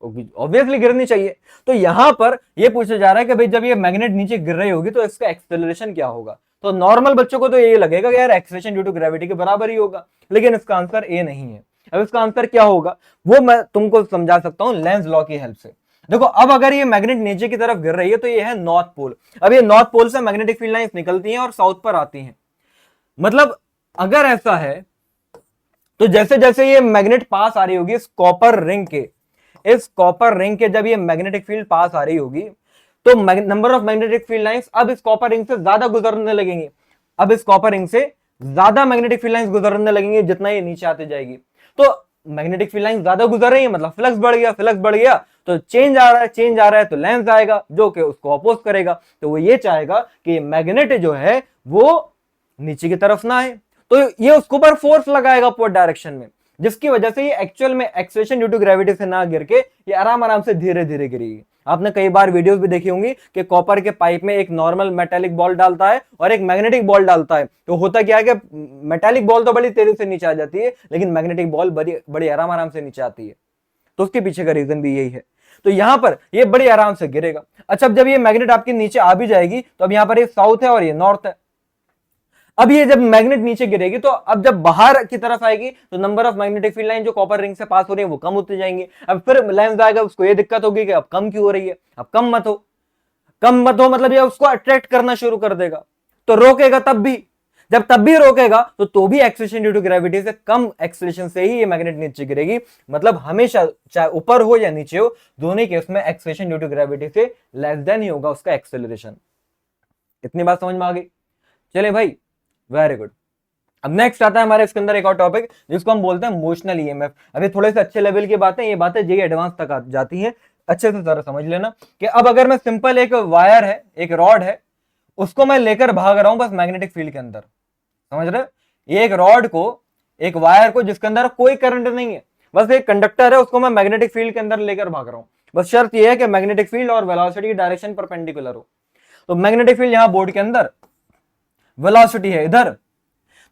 ऑब्वियसली गिरनी चाहिए। तो यहां पर ये पूछा जा रहा है कि भाई जब ये मैग्नेट नीचे गिर रही होगी तो इसका एक्सेलरेशन क्या होगा। तो नॉर्मल बच्चों को तो ये लगेगा कि यार एक्सेलरेशन ड्यू टू ग्रेविटी के बराबर ही होगा, लेकिन इसका आंसर ए नहीं है। अब इसका आंसर क्या होगा वो मैं तुमको समझा सकता हूं लेंस लॉ की हेल्प से। देखो अब अगर ये मैग्नेट नीचे की तरफ गिर रही है तो ये है नॉर्थ पोल। अब ये नॉर्थ पोल से मैग्नेटिक फील्ड लाइंस निकलती हैं और साउथ पर आती हैं। मतलब अगर ऐसा है तो जैसे जैसे ये मैग्नेट पास आ रही होगी इस कॉपर रिंग के, इस कॉपर रिंग के जब ये मैग्नेटिक फील्ड पास आ रही होगी तो number of magnetic field lines अब इस कॉपर रिंग से ज्यादा गुजरने लगेंगी। अब इस कॉपर रिंग से ज्यादा मैग्नेटिक फील्ड लाइंस गुजरने लगेंगी जितना ये नीचे आते जाएगी। तो मैग्नेटिक फील्ड लाइंस ज्यादा गुजर रही है मतलब फ्लक्स बढ़ गया, फ्लक्स बढ़ गया तो चेंज आ रहा है, चेंज आ रहा है तो लेंस आएगा जो कि उसको अपोज करेगा। तो वो ये चाहेगा कि मैग्नेट जो है वो नीचे की तरफ ना आए, तो ये उसके ऊपर फोर्स लगाएगा अपवर्ड डायरेक्शन में, जिसकी वजह से ये एक्चुअल में एक्सेलरेशन ड्यू टू ग्रेविटी से ना गिर के ये आराम आराम से धीरे धीरे गिरेगी। आपने कई बार वीडियोस भी देखी होंगी कि कॉपर के पाइप में एक नॉर्मल मेटालिक बॉल डालता है और एक मैग्नेटिक बॉल डालता है, तो होता क्या है कि मेटालिक बॉल तो बड़ी तेजी से नीचे आ जाती है लेकिन मैग्नेटिक बॉल बड़ी आराम आराम से नीचे आती है। तो उसके पीछे का रीजन भी यही है। तो यहां पर ये बड़ी आराम से गिरेगा। अच्छा अब जब ये मैग्नेट आपके नीचे आ भी जाएगी तो अब यहां पर ये साउथ है और ये नॉर्थ है। अब ये जब मैग्नेट नीचे गिरेगी तो अब जब बाहर की तरफ आएगी तो number of magnetic field line जो कॉपर रिंग से पास हो रही है वो कम होती जाएंगी। अब फिर लेंस आएगा, उसको ये दिक्कत होगी कि अब कम क्यों हो रही है, अब कम मत हो। कम मत हो मतलब ये उसको अट्रैक्ट करना शुरू कर देगा, तो रोकेगा तब भी। जब तब भी रोकेगा तो भी एक्सेलरेशन ड्यू टू ग्रेविटी से कम एक्सेलरेशन से ही ये मैग्नेट नीचे गिरेगी। मतलब हमेशा चाहे ऊपर हो या नीचे हो दोनों केस में एक्सेलरेशन ड्यू टू ग्रेविटी से लेस देन ही होगा उसका एक्सेलरेशन। इतनी बात समझ में आ गई? चले भाई, वेरी गुड। अब नेक्स्ट आता है हमारे इसके अंदर एक और टॉपिक जिसको हम बोलते हैं मोशनल ईएमएफ। अभी थोड़े से अच्छे लेवल की बातें, ये बातें जेई एडवांस तक आ जाती हैं, अच्छे से जरा समझ लेना कि अब अगर मैं सिंपल एक वायर है, एक रॉड है, उसको मैं लेकर भाग रहा हूं बस मैग्नेटिक फील्ड के अंदर, समझ रहे? ये एक रॉड को, एक वायर को जिसके अंदर कोई करंट नहीं है, बस एक कंडक्टर है, उसको मैं मैग्नेटिक फील्ड के अंदर लेकर भाग रहा हूं। बस शर्त यह है कि मैग्नेटिक फील्ड और वेलोसिटी की डायरेक्शन परपेंडिकुलर हो। तो मैग्नेटिक फील्ड यहां बोर्ड के अंदर, वेलोसिटी है इधर।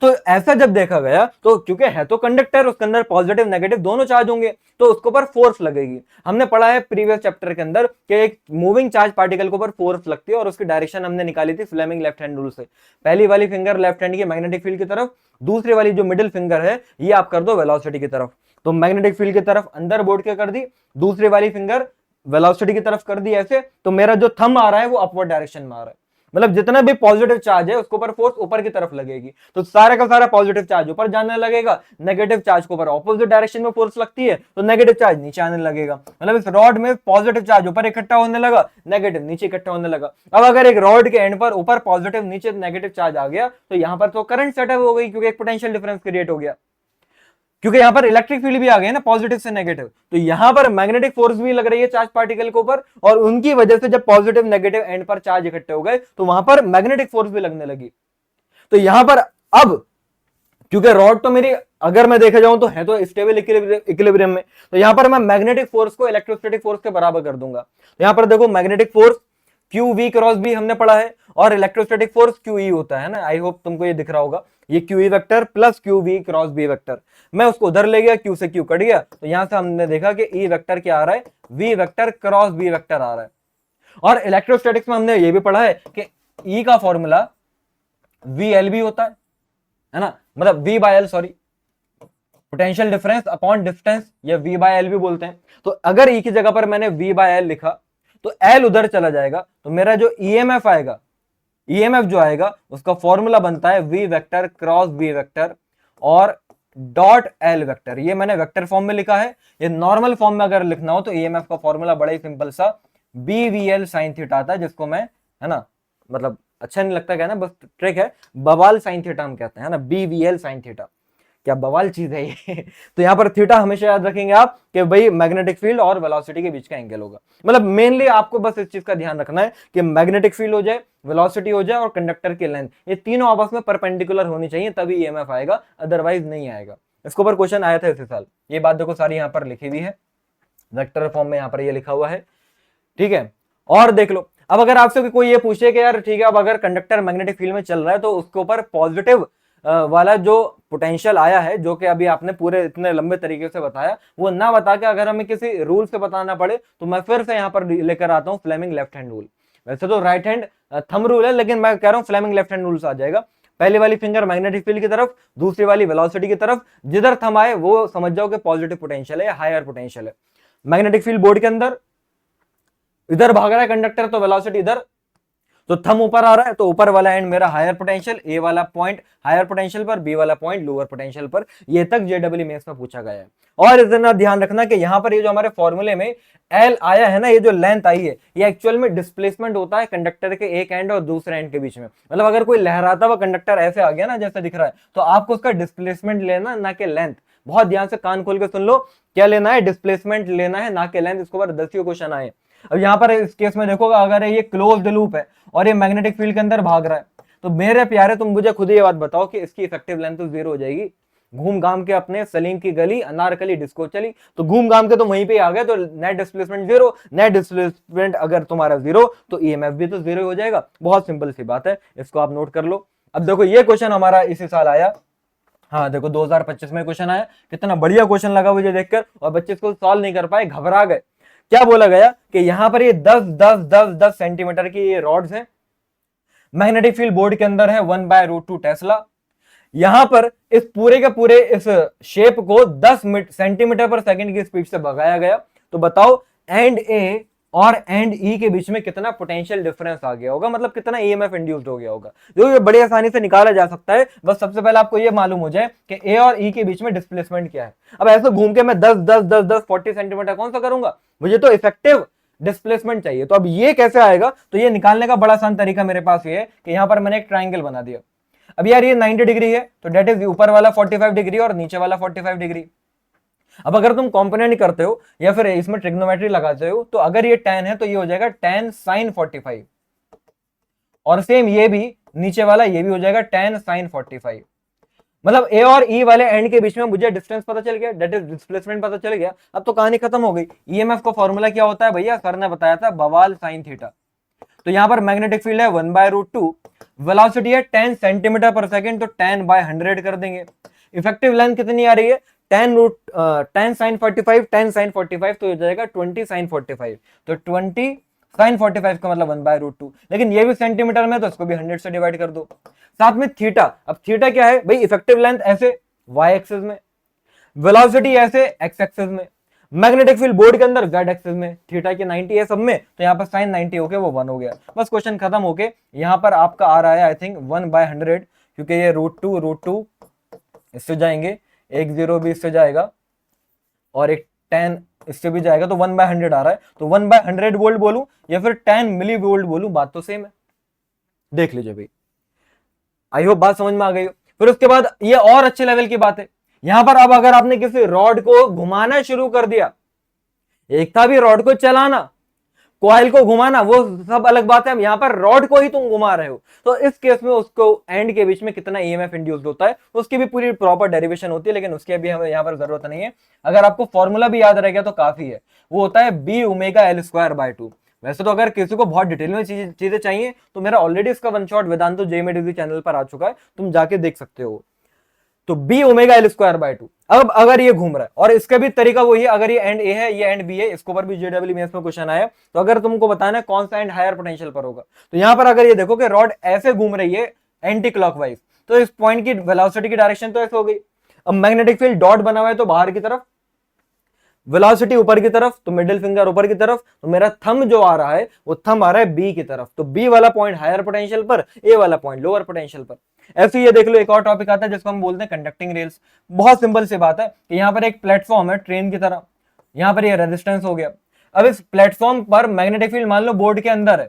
तो ऐसा जब देखा गया तो क्योंकि है तो कंडक्टर, उसके अंदर पॉजिटिव नेगेटिव दोनों चार्ज होंगे तो उसके ऊपर फोर्स लगेगी। हमने पढ़ा है प्रीवियस चैप्टर के अंदर कि एक मूविंग चार्ज पार्टिकल के ऊपर फोर्स लगती है और उसकी डायरेक्शन हमने निकाली थी फ्लेमिंग लेफ्ट हैंड रूल से। पहली वाली फिंगर लेफ्ट हैंड की मैग्नेटिक फील्ड की तरफ, दूसरी वाली जो मिडिल फिंगर है ये आप कर दो वेलोसिटी की तरफ। तो मैग्नेटिक फील्ड की तरफ अंदर बोर्ड के कर दी, दूसरी वाली फिंगर वेलोसिटी की तरफ कर दी ऐसे, तो मेरा जो थंब आ रहा है वो अपवर्ड डायरेक्शन में आ रहा है। मतलब जितना भी पॉजिटिव चार्ज है उसके ऊपर फोर्स ऊपर की तरफ लगेगी, तो सारा का सारा पॉजिटिव चार्ज ऊपर जाने लगेगा, नेगेटिव चार्ज के ऊपर ऑपोजिट डायरेक्शन में फोर्स लगती है तो नेगेटिव चार्ज नीचे आने लगेगा। मतलब इस रॉड में पॉजिटिव चार्ज ऊपर इकट्ठा होने लगा, नेगेटिव नीचे इकट्ठा होने लगा। अब अगर एक रॉड के एंड पर ऊपर पॉजिटिव नीचे नेगेटिव चार्ज आ गया तो यहां पर तो करंट सेटअप हो गई क्योंकि एक पोटेंशियल डिफरेंस क्रिएट हो गया, क्योंकि यहां पर इलेक्ट्रिक फील्ड भी आ गए ना पॉजिटिव से नेगेटिव, तो यहां पर मैग्नेटिक फोर्स भी लग रही है चार्ज पार्टिकल के ऊपर और उनकी वजह से जब पॉजिटिव नेगेटिव एंड पर चार्ज इकट्ठे हो गए तो वहां पर मैग्नेटिक फोर्स भी लगने लगी। तो यहां पर अब क्योंकि रॉड तो मेरी अगर मैं देखा जाऊं तो है तो स्टेबल इक्विलिब्रियम में, तो यहां पर मैं मैग्नेटिक फोर्स को इलेक्ट्रोस्टैटिक फोर्स के बराबर कर दूंगा। तो यहां पर देखो magnetic force q v cross b हमने पढ़ा है और इलेक्ट्रोस्टैटिक फोर्स क्यू ई होता है ना, आई होप तुमको ये दिख रहा होगा, ये q e vector plus q v cross b vector. मैं उसको उधर ले गया, क्यू से क्यू कट गया, तो यहां से हमने देखा कि ई वेक्टर क्या आ रहा है, v vector cross b vector आ रहा है। और इलेक्ट्रोस्टैटिक्स में हमने ये भी पढ़ा है कि ई का फॉर्मूला वी एल भी होता है ना, मतलब v by l, sorry, potential difference upon distance, या वी बाय एल भी बोलते हैं। तो अगर ई की जगह पर मैंने वी बाय एल लिखा तो एल उधर चला जाएगा, तो मेरा जो ईएमएफ आएगा, ईएमएफ जो आएगा उसका फॉर्मूला बनता है v vector cross v vector और डॉट एल वेक्टर। ये मैंने वेक्टर फॉर्म में लिखा है। ये नॉर्मल फॉर्म में अगर लिखना हो तो ईएमएफ का फॉर्मूला बड़ा ही सिंपल सा b v l sine theta आता है, जिसको मैं, है ना, मतलब अच्छा नहीं लगता कहना, बस ट्रिक है, बवाल साइन थीटा हम कहते हैं, है ना, b v l sine theta. क्या बवाल चीज है ये तो यहाँ पर थीटा हमेशा याद रखेंगे आप कि भाई मैग्नेटिक फील्ड और वेलोसिटी के बीच का एंगल होगा। मतलब मेनली आपको बस इस चीज का ध्यान रखना है कि मैग्नेटिक फील्ड हो जाए, वेलोसिटी हो जाए और कंडक्टर की लेंथ, ये तीनों आपस में परपेंडिकुलर होनी चाहिए, तभी ईएमएफ आएगा, अदरवाइज नहीं आएगा। इसके ऊपर क्वेश्चन आया था इसी साल। ये बात देखो सारी यहाँ पर लिखी हुई है, वेक्टर फॉर्म में यहाँ पर ये लिखा हुआ है, ठीक है। और देख लो, अब अगर आपसे कोई ये पूछे कि यार ठीक है, अब अगर कंडक्टर मैग्नेटिक फील्ड में चल रहा है तो उसके ऊपर पॉजिटिव वाला जो पोटेंशियल आया है, जो कि अभी आपने पूरे इतने लंबे तरीके से बताया, वो ना बता के अगर हमें किसी रूल से बताना पड़े तो मैं फिर से यहाँ पर लेकर आता हूँ फ्लेमिंग लेफ्ट हैंड रूल। वैसे तो राइट हैंड थंब रूल है, लेकिन मैं कह रहा हूँ फ्लेमिंग लेफ्ट हैंड रूल से आ जाएगा। पहली वाली फिंगर मैग्नेटिक फील्ड की तरफ, दूसरी वाली वेलोसिटी की तरफ, जिधर थंब आए वो समझ जाओ कि पॉजिटिव पोटेंशियल है या हायर पोटेंशियल है। मैग्नेटिक फील्ड बोर्ड के अंदर इधर भाग रहा है कंडक्टर, तो वेलोसिटी इधर, तो थंब ऊपर आ रहा है तो ऊपर वाला एंड मेरा हायर पोटेंशियल, ए वाला पॉइंट हायर पोटेंशियल पर, बी वाला पॉइंट लोअर पोटेंशियल पर। ये तक जेडब्ल्यू मेंस में पूछा गया है। और इतना ध्यान रखना कि यहाँ पर ये जो हमारे फॉर्मूले में एल आया है ना, ये जो लेंथ आई है, ये एक्चुअल में डिस्प्लेसमेंट होता है कंडक्टर के एक एंड और दूसरे एंड के बीच में। मतलब अगर कोई लहराता हुआ कंडक्टर ऐसे आ गया ना, जैसे दिख रहा है, तो आपको उसका डिस्प्लेसमेंट लेना, ना कि लेंथ। बहुत ध्यान से कान खोल के सुन लो, क्या लेना है, डिस्प्लेसमेंट लेना है, ना कि लेंथ। इसके ऊपर 10 क्वेश्चन आए। अब यहाँ पर इस केस में देखोगे, अगर ये क्लोज्ड लूप है और ये मैग्नेटिक फील्ड के अंदर भाग रहा है, तो मेरे प्यारे तुम मुझे खुद ये बात बताओ कि इसकी इफेक्टिव लेंथ तो 0 हो जाएगी। घूम घाम के अपने सलीम की गली अनारकली डिस्को चली, तो घूम घाम के तुम वहीं पे आ गए, तो नेट डिस्प्लेसमेंट 0, नेट डिस्प्लेसमेंट अगर तुम्हारा 0 तो ईएमएफ भी तो 0 हो जाएगा। बहुत सिंपल सी बात है, इसको आप नोट कर लो। अब देखो ये क्वेश्चन हमारा इसी साल आया, हाँ देखो 2025 में क्वेश्चन आया। कितना बढ़िया क्वेश्चन लगा मुझे देखकर, और बच्चे इसको सॉल्व नहीं कर पाए, घबरा गए। क्या बोला गया कि यहां पर ये 10 सेंटीमीटर की ये रॉड्स हैं, मैग्नेटिक फील्ड बोर्ड के अंदर है 1/√2 टेस्ला। यहां पर इस पूरे के पूरे इस शेप को 10 सेंटीमीटर पर सेकंड की स्पीड से भगाया गया। तो बताओ एंड ए और एंड ई के बीच में कितना पोटेंशियल डिफरेंस आ गया होगा, मतलब कितना ईएमएफ इंड्यूस्ड हो गया होगा, जो ये बड़ी आसानी से निकाला जा सकता है। बस सबसे पहले आपको ये मालूम हो जाए कि ए और ई के बीच में डिस्प्लेसमेंट क्या है। अब ऐसे घूम के मैं 10 40 सेंटीमीटर कौन सा करूंगा, मुझे तो इफेक्टिव डिस्प्लेसमेंट चाहिए। तो अब ये कैसे आएगा, तो ये निकालने का बड़ा आसान तरीका मेरे पास ये है कि यहां पर मैंने एक ट्राइंगल बना दिया। अब यार ये 90 डिग्री है, तो डेट इज ऊपर वाला 45 डिग्री और नीचे वाला 45 डिग्री। अब अगर तुम कॉम्पोनेंट करते हो या फिर इसमें ट्रिग्नोमेट्री लगाते हो, तो अगर ये tan है तो ये हो जाएगा tan sin 45, और सेम ये भी नीचे वाला ये भी हो जाएगा tan sin 45। मतलब ए और ई वाले एंड के बीच में मुझे डिस्टेंस पता चल गया, डेट इज डिस्प्लेसमेंट पता चल गया। अब तो कहानी खत्म हो गई। ईएमएफ का फॉर्मूला क्या होता है भैया, सर ने बताया था, बवाल साइन थीटा। तो यहां पर मैग्नेटिक फील्ड है 1/√2, वेलोसिटी है 10 सेंटीमीटर पर सेकंड, तो 10/100 कर देंगे। इफेक्टिव लेंथ कितनी आ रही है, 10 sin 45, 10 sin 45, तो हो जाएगा 20 sin 45। तो 20 sin 45 का मतलब 1/√2, लेकिन ये भी सेंटीमीटर में, तो इसको भी 100 से डिवाइड कर दो। साथ में थीटा, अब थीटा क्या है भाई, इफेक्टिव लेंथ ऐसे वाई एक्सिस में, वेलोसिटी ऐसे एक्स एक्सिस में, मैग्नेटिक फील्ड बोर्ड के अंदर जेड एक्सिस में। थीटा की 90 है सब में, तो यहाँ पर साइन 90 होके वो 1 हो गया। बस क्वेश्चन खत्म होके यहाँ पर आपका आ रहा है आई थिंक 1/100, क्योंकि ये √2 इससे जाएंगे, एक 0 भी इससे जाएगा और एक 10 इससे भी जाएगा, तो 1/100 आ रहा है। तो 1/100 वोल्ट बोलूं या फिर 10 मिली वोल्ट बोलूं, बात तो सेम है। देख लीजिए भाई, आई होप बात समझ में आ गई हो। फिर उसके बाद ये और अच्छे लेवल की बात है, यहां पर अब अगर आपने किसी रॉड को घुमाना शुरू कर दिया, एक था भी रॉड को चलाना, कॉइल को घुमाना, वो सब अलग बात है। यहां पर रॉड को ही तुम घुमा रहे हो, तो इस केस में उसको एंड के बीच में कितना ईएमएफ इंड्यूस्ड होता है, उसकी भी पूरी प्रॉपर डेरिवेशन होती है, लेकिन उसकी अभी हमें यहां पर जरूरत नहीं है। अगर आपको फॉर्मूला भी याद रह गया तो काफी है, वो होता है B ω L²/2। वैसे तो अगर किसी को बहुत डिटेल में चीजें चाहिए तो मेरा ऑलरेडी इसका वन शॉट वेदांतो JMAT चैनल पर आ चुका है, तुम जाके देख सकते हो। तो B ω L²/2। अब अगर ये घूम रहा है और इसका भी तरीका वही है, अगर ये एंड ए है, ये एंड बी है, इसके ऊपर भी जेडब्ल्यू मेंस में क्वेश्चन आया, तो अगर तुमको बताना है कौन सा एंड हायर पोटेंशियल पर होगा, तो यहां पर अगर ये देखो कि रॉड ऐसे घूम रही है एंटी क्लॉकवाइज, तो इस पॉइंट की वेलोसिटी की डायरेक्शन तो ऐसे हो गई। अब मैग्नेटिक फील्ड डॉट बना हुआ है तो बाहर की तरफ, वेलोसिटी ऊपर की तरफ, तो मिडिल फिंगर ऊपर की तरफ, तो मेरा थंब जो आ रहा है वो थंब आ रहा है बी की तरफ, तो बी वाला पॉइंट हायर पोटेंशियल पर, ए वाला पॉइंट लोअर पोटेंशियल पर। ऐसे ही ये देख लो एक और टॉपिक आता है जिसको हम बोलते हैं कंडक्टिंग रेल्स। बहुत सिंपल सी बात है कि यहाँ पर एक प्लेटफॉर्म है ट्रेन की तरह, यहाँ पर ये रेजिस्टेंस हो गया। अब इस प्लेटफॉर्म पर मैग्नेटिक फील्ड मान लो बोर्ड के अंदर है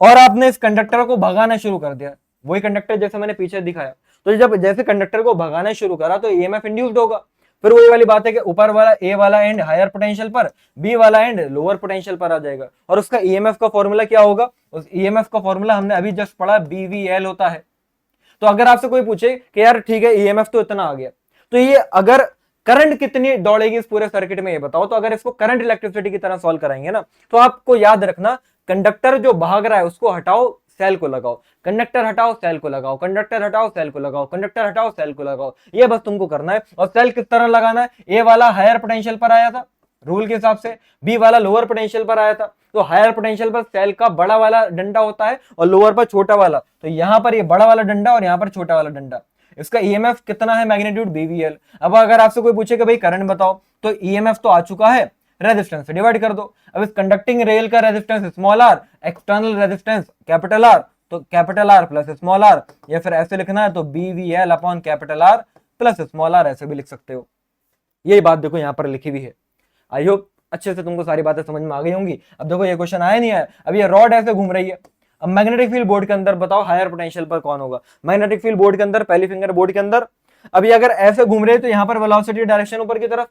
और आपने इस कंडक्टर को भगाना शुरू कर दिया, वही कंडक्टर जैसे मैंने पीछे दिखाया, तो जब जैसे कंडक्टर को भगाना शुरू करा तो ईएमएफ इंड्यूस्ड होगा। फिर वही वाली बात है कि ऊपर वाला ए वाला एंड हायर पोटेंशियल पर, बी वाला एंड लोअर पोटेंशियल पर आ जाएगा। और उसका ईएमएफ का फॉर्मूला क्या होगा, उस ईएमएफ का फॉर्मूला हमने अभी जस्ट पढ़ा, बीवीएल होता है। तो अगर आपसे कोई पूछे कि यार ठीक है ईएमएफ तो इतना आ गया, तो ये अगर करंट कितनी दौड़ेगी इस पूरे सर्किट में ये बताओ, तो अगर इसको करंट इलेक्ट्रिसिटी की तरह सॉल्व कराएंगे ना, तो आपको याद रखना कंडक्टर जो भाग रहा है उसको हटाओ, सेल को लगाओ, कंडक्टर हटाओ सेल को लगाओ, कंडक्टर हटाओ सेल को लगाओ, कंडक्टर हटाओ सेल को लगाओ, ये बस तुमको करना है। और सेल किस तरह लगाना है, ए वाला हायर पोटेंशियल पर आया था रूल के हिसाब से, बी वाला लोअर पोटेंशियल पर आया था, तो हायर पोटेंशियल पर सेल का बड़ा वाला डंडा होता है और लोअर पर छोटा वाला, तो यहां पर ये बड़ा वाला डंडा और यहां पर छोटा वाला डंडा। इसका ईएमएफ कितना है, मैग्नीट्यूड बीवीएल। अब अगर आपसे कोई पूछे कि भाई करंट बताओ, तो ईएमएफ तो आ चुका है, रेजिस्टेंस से डिवाइड कर दो। अब इस कंडक्टिंग रेल का resistance small r, external resistance capital R, तो capital R plus small r, या फिर ऐसे लिखना है तो BVL upon capital R plus small r, ऐसे भी लिख सकते हो। यही बात देखो यहाँ पर लिखी हुई है। आई होप अच्छे से तुमको सारी बातें समझ में आ गई होंगी। अब देखो ये क्वेश्चन आया नहीं आया, अब ये रॉड ऐसे घूम रही है, अब मैग्नेटिक फील्ड बोर्ड के अंदर बताओ हायर पोटेंशियल पर कौन होगा। मैग्नेटिक फील्ड बोर्ड के अंदर, पहली फिंगर बोर्ड के अंदर, अब ये अगर ऐसे घूम रहे तो यहाँ पर वेलोसिटी डायरेक्शन ऊपर की तरफ,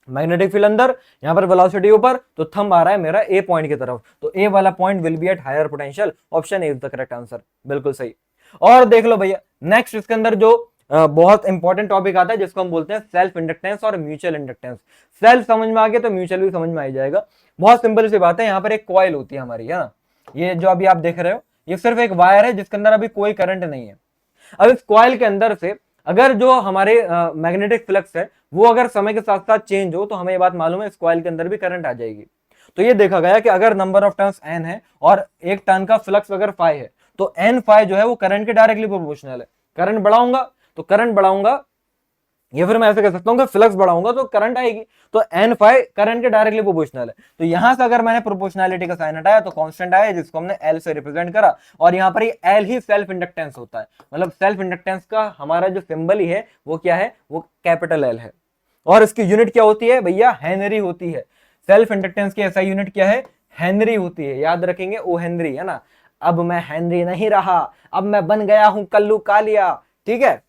मैग्नेटिक फील्ड अंदर, यहां पर वेलोसिटी ऊपर, तो थंब आ रहा है मेरा ए पॉइंट की तरफ, तो ए वाला point will be at higher potential. Option a is the correct answer, बिल्कुल सही। और देख लो भैया नेक्स्ट इसके अंदर जो बहुत इंपॉर्टेंट टॉपिक आता है जिसको हम बोलते हैं सेल्फ इंडक्टेंस और म्यूचुअल इंडक्टेंस। सेल्फ समझ में आ गया तो म्यूचुअल भी समझ में आ जाएगा। बहुत सिंपल सी बात है, यहाँ पर एक कॉइल होती है हमारी, है ना, ये जो अभी आप देख रहे हो ये सिर्फ एक वायर है जिसके अंदर अभी कोई करंट नहीं है। अब इस कॉइल के अंदर से अगर जो हमारे मैग्नेटिक फ्लक्स है वो अगर समय के साथ साथ चेंज हो, तो हमें ये बात मालूम है इस कॉइल के अंदर भी करंट आ जाएगी। तो ये देखा गया कि अगर नंबर ऑफ टर्न्स n है और एक टर्न का फ्लक्स अगर फाई है, तो n फाई जो है वो करंट के डायरेक्टली प्रोपोर्शनल है। करंट बढ़ाऊंगा तो करंट बढ़ाऊंगा, या फिर मैं ऐसे कह सकता हूं कि फ्लक्स बढ़ाऊंगा तो करंट आएगी, तो n फाई करंट के डायरेक्टली प्रोपोर्शनल है। तो यहां से अगर मैंने प्रोपोर्शनैलिटी का साइन हटाया तो कांस्टेंट आया जिसको हमने L से रिप्रेजेंट करा, और यहाँ पर ये L ही सेल्फ इंडक्टेंस होता है। मतलब सेल्फ इंडक्टेंस का हमारा जो सिंबल ही है वो क्या है, वो कैपिटल L है। और इसकी यूनिट क्या होती है भैया, हेनरी होती है। सेल्फ इंडक्टेंस की ऐसा यूनिट क्या है, हेनरी होती है। याद रखेंगे ओ हेनरी, है ना। अब मैं हेनरी नहीं रहा, अब मैं बन गया हूं कल्लू कालिया, ठीक है।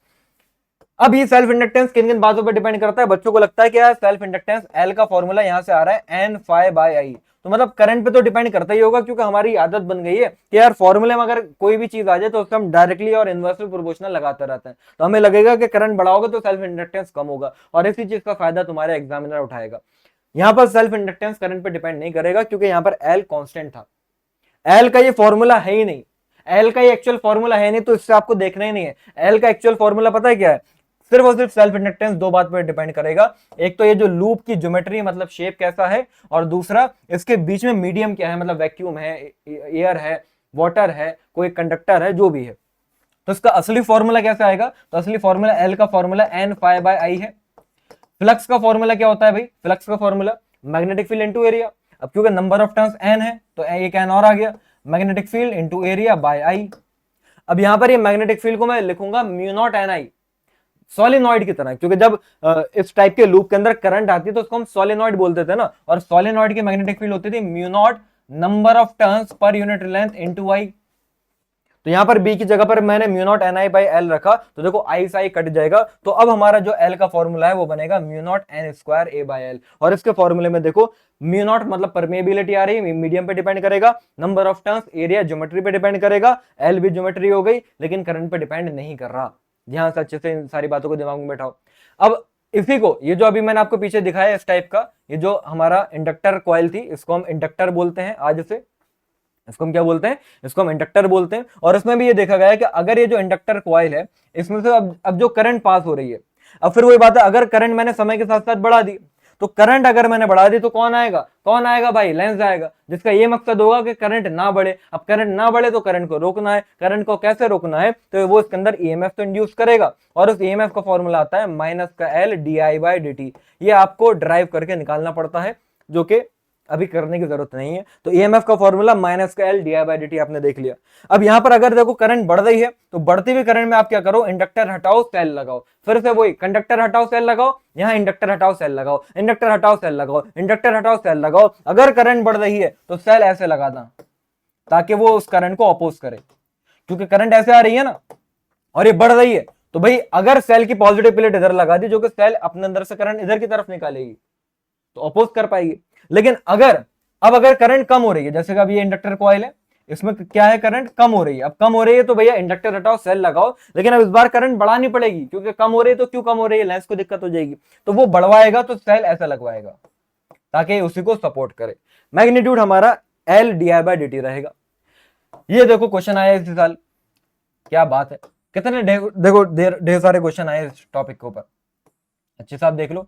अब ये सेल्फ इंडक्टेंस किन किन बातों पर डिपेंड करता है, बच्चों को लगता है कि यार सेल्फ इंडक्टेंस एल का फॉर्मूला यहां से आ रहा है एन फाई बाय आई, तो मतलब करंट पे तो डिपेंड करता ही होगा, क्योंकि हमारी आदत बन गई है कि यार फॉर्मूले में अगर कोई भी चीज आ जाए तो उससे हम डायरेक्टली और इनवर्सली प्रोपोर्शनल लगाते रहते हैं, तो हमें लगेगा कि करंट बढ़ाओगे तो सेल्फ इंडक्टेंस कम होगा, और इसी चीज का फायदा तुम्हारे एग्जामिनर उठाएगा। यहाँ पर सेल्फ इंडक्टेंस करंट पे डिपेंड नहीं करेगा, क्योंकि यहाँ पर एल कॉन्स्टेंट था। एल का ये फॉर्मूला है ही नहीं, एल का ये एक्चुअल फॉर्मूला है नहीं, तो इससे आपको देखना ही नहीं है। एल का एक्चुअल फॉर्मूला पता है क्या है, सिर्फ और सिर्फ सेल्फ इंडक्टेंस दो बात पर डिपेंड करेगा। एक तो ये जो लूप की ज्योमेट्री मतलब शेप कैसा है, और दूसरा इसके बीच में मीडियम क्या है, मतलब वैक्यूम है, एयर है, वाटर है, कोई कंडक्टर है, जो भी है। तो इसका असली फॉर्मूला कैसे आएगा, तो असली फॉर्मूला एल का फॉर्मूला एन फाई बाय आई है। फ्लक्स का फॉर्मूला क्या होता है भाई, फ्लक्स का formula magnetic field into area. अब क्योंकि नंबर ऑफ टर्न्स एन है तो एक एन और आ गया, magnetic field into area by i. अब यहां पर ये मैग्नेटिक फील्ड को मैं लिखूंगा mu naught n i, solenoid की तरह, क्योंकि जब इस टाइप के लूप के अंदर करंट आती है तो उसको हम सोलेनॉइड बोलते थे ना, और सोलेनॉइड की मैग्नेटिक फील्ड होती थी mu naught number of turns per unit length into I. तो यहां पर बी की जगह पर मैंने mu naught n I by L रखा, तो देखो आई से आई कट जाएगा, तो अब हमारा जो एल का फॉर्मूला है वो बनेगा mu naught N square A by L. और इसके फॉर्मूले में देखो म्यू नॉट मतलब परमेबिलिटी आ रही है, मीडियम पे डिपेंड करेगा, number of turns area geometry पे डिपेंड करेगा, एल भी ज्योमेट्री हो गई, लेकिन करंट पे डिपेंड नहीं कर रहा। ध्यान से अच्छे से इन सारी बातों को दिमाग में बैठाओ। अब इसी को, ये जो अभी मैंने आपको पीछे दिखाया इस टाइप का, ये जो हमारा इंडक्टर कॉइल थी, इसको हम इंडक्टर बोलते हैं आज से। इसको हम क्या बोलते हैं, इसको हम इंडक्टर बोलते हैं। और इसमें भी ये देखा गया है कि अगर ये जो इंडक्टर कॉइल है इसमें से अब जो करंट पास हो रही है, अब फिर वही बात है, अगर करंट मैंने समय के साथ साथ बढ़ा दी, तो करंट अगर मैंने बढ़ा दी तो कौन आएगा, कौन आएगा भाई, लेंस आएगा, जिसका ये मकसद होगा कि करंट ना बढ़े। अब करंट ना बढ़े तो करंट को रोकना है, करंट को कैसे रोकना है, तो वो इसके अंदर ईएमएफ तो इंड्यूस करेगा, और उस ईएमएफ का फॉर्मूला आता है माइनस का L D I by D T. ये आपको ड्राइव करके निकालना पड़ता है, जो कि अभी करने की जरूरत नहीं है। तो ईएमएफ का फॉर्मूला माइनस का L D I by D T आपने देख लिया। अब यहां पर अगर देखो करंट बढ़ रही है, तो बढ़ती हुई करंट में आप क्या करो, इंडक्टर हटाओ सेल लगाओ, फिर से वही कंडक्टर हटाओ सेल लगाओ, यहां इंडक्टर हटाओ सेल लगाओ, इंडक्टर हटाओ सेल लगाओ, इंडक्टर हटाओ सेल लगाओ। अगर करंट बढ़ रही है तो सेल ऐसे लगाना, ताकि वो उस करंट को अपोज करे, क्योंकि करंट ऐसे आ रही है ना और ये बढ़ रही है, तो भाई अगर सेल की पॉजिटिव प्लेट इधर लगा दी, जो कि सेल अपने अंदर से करंट इधर की तरफ निकालेगी, तो अपोज कर पाएगी। लेकिन अगर करंट कम हो रही है, जैसे कि अब ये इंडक्टर कॉइल है, इसमें क्या है, करंट कम हो रही है, अब कम हो रही है तो भैया इंडक्टर हटाओ सेल लगाओ, लेकिन अब इस बार करंट बढ़ानी पड़ेगी, क्योंकि कम हो रही है, तो क्यों कम हो रही है, लेंस को दिक्कत हो जाएगी, तो वो बढ़वाएगा, तो सेल ऐसा लगवाएगा ताकि उसी को सपोर्ट करे। मैग्नीट्यूड हमारा L D I by D T रहेगा। ये देखो क्वेश्चन आया इसी साल, क्या बात है, कितने देखो ढेर सारे क्वेश्चन आए इस टॉपिक के ऊपर, अच्छे से आप देख लो।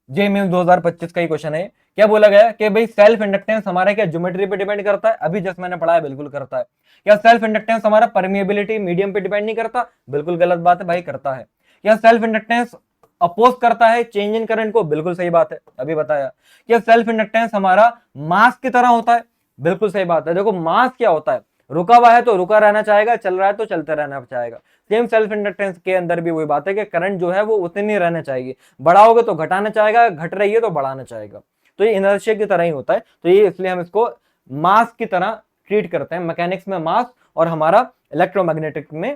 जे मेंस 2025 का ही क्वेश्चन है। क्या बोला गया कि भाई सेल्फ इंडक्टेंस हमारा क्या ज्योमेट्री पे डिपेंड करता है, अभी जस्ट मैंने पढ़ा है, बिल्कुल करता है। क्या सेल्फ इंडक्टेंस हमारा परमिएबिलिटी मीडियम पे डिपेंड नहीं करता, बिल्कुल गलत बात है भाई, करता है। क्या सेल्फ इंडक्टेंस अपोज करता है चेंज इन करंट को, बिल्कुल सही बात है, अभी बताया। क्या सेल्फ इंडक्टेंस हमारा मास की तरह होता है, बिल्कुल सही बात है। देखो मास क्या होता है, रुका हुआ है तो रुका रहना चाहेगा, चल रहा है तो चलते रहना चाहेगा। सेम सेल्फ इंडक्टेंस के अंदर भी वही बात है कि करंट जो है वो उतनी रहना चाहिए, बढ़ाओगे तो घटाना चाहेगा, घट रही है तो बढ़ाना चाहेगा। तो ये इनर्शिया की तरह ही होता है, तो ये इसलिए हम इसको मास की तरह ट्रीट करते हैं। मैकेनिक्स में मास और हमारा इलेक्ट्रोमैग्नेटिक में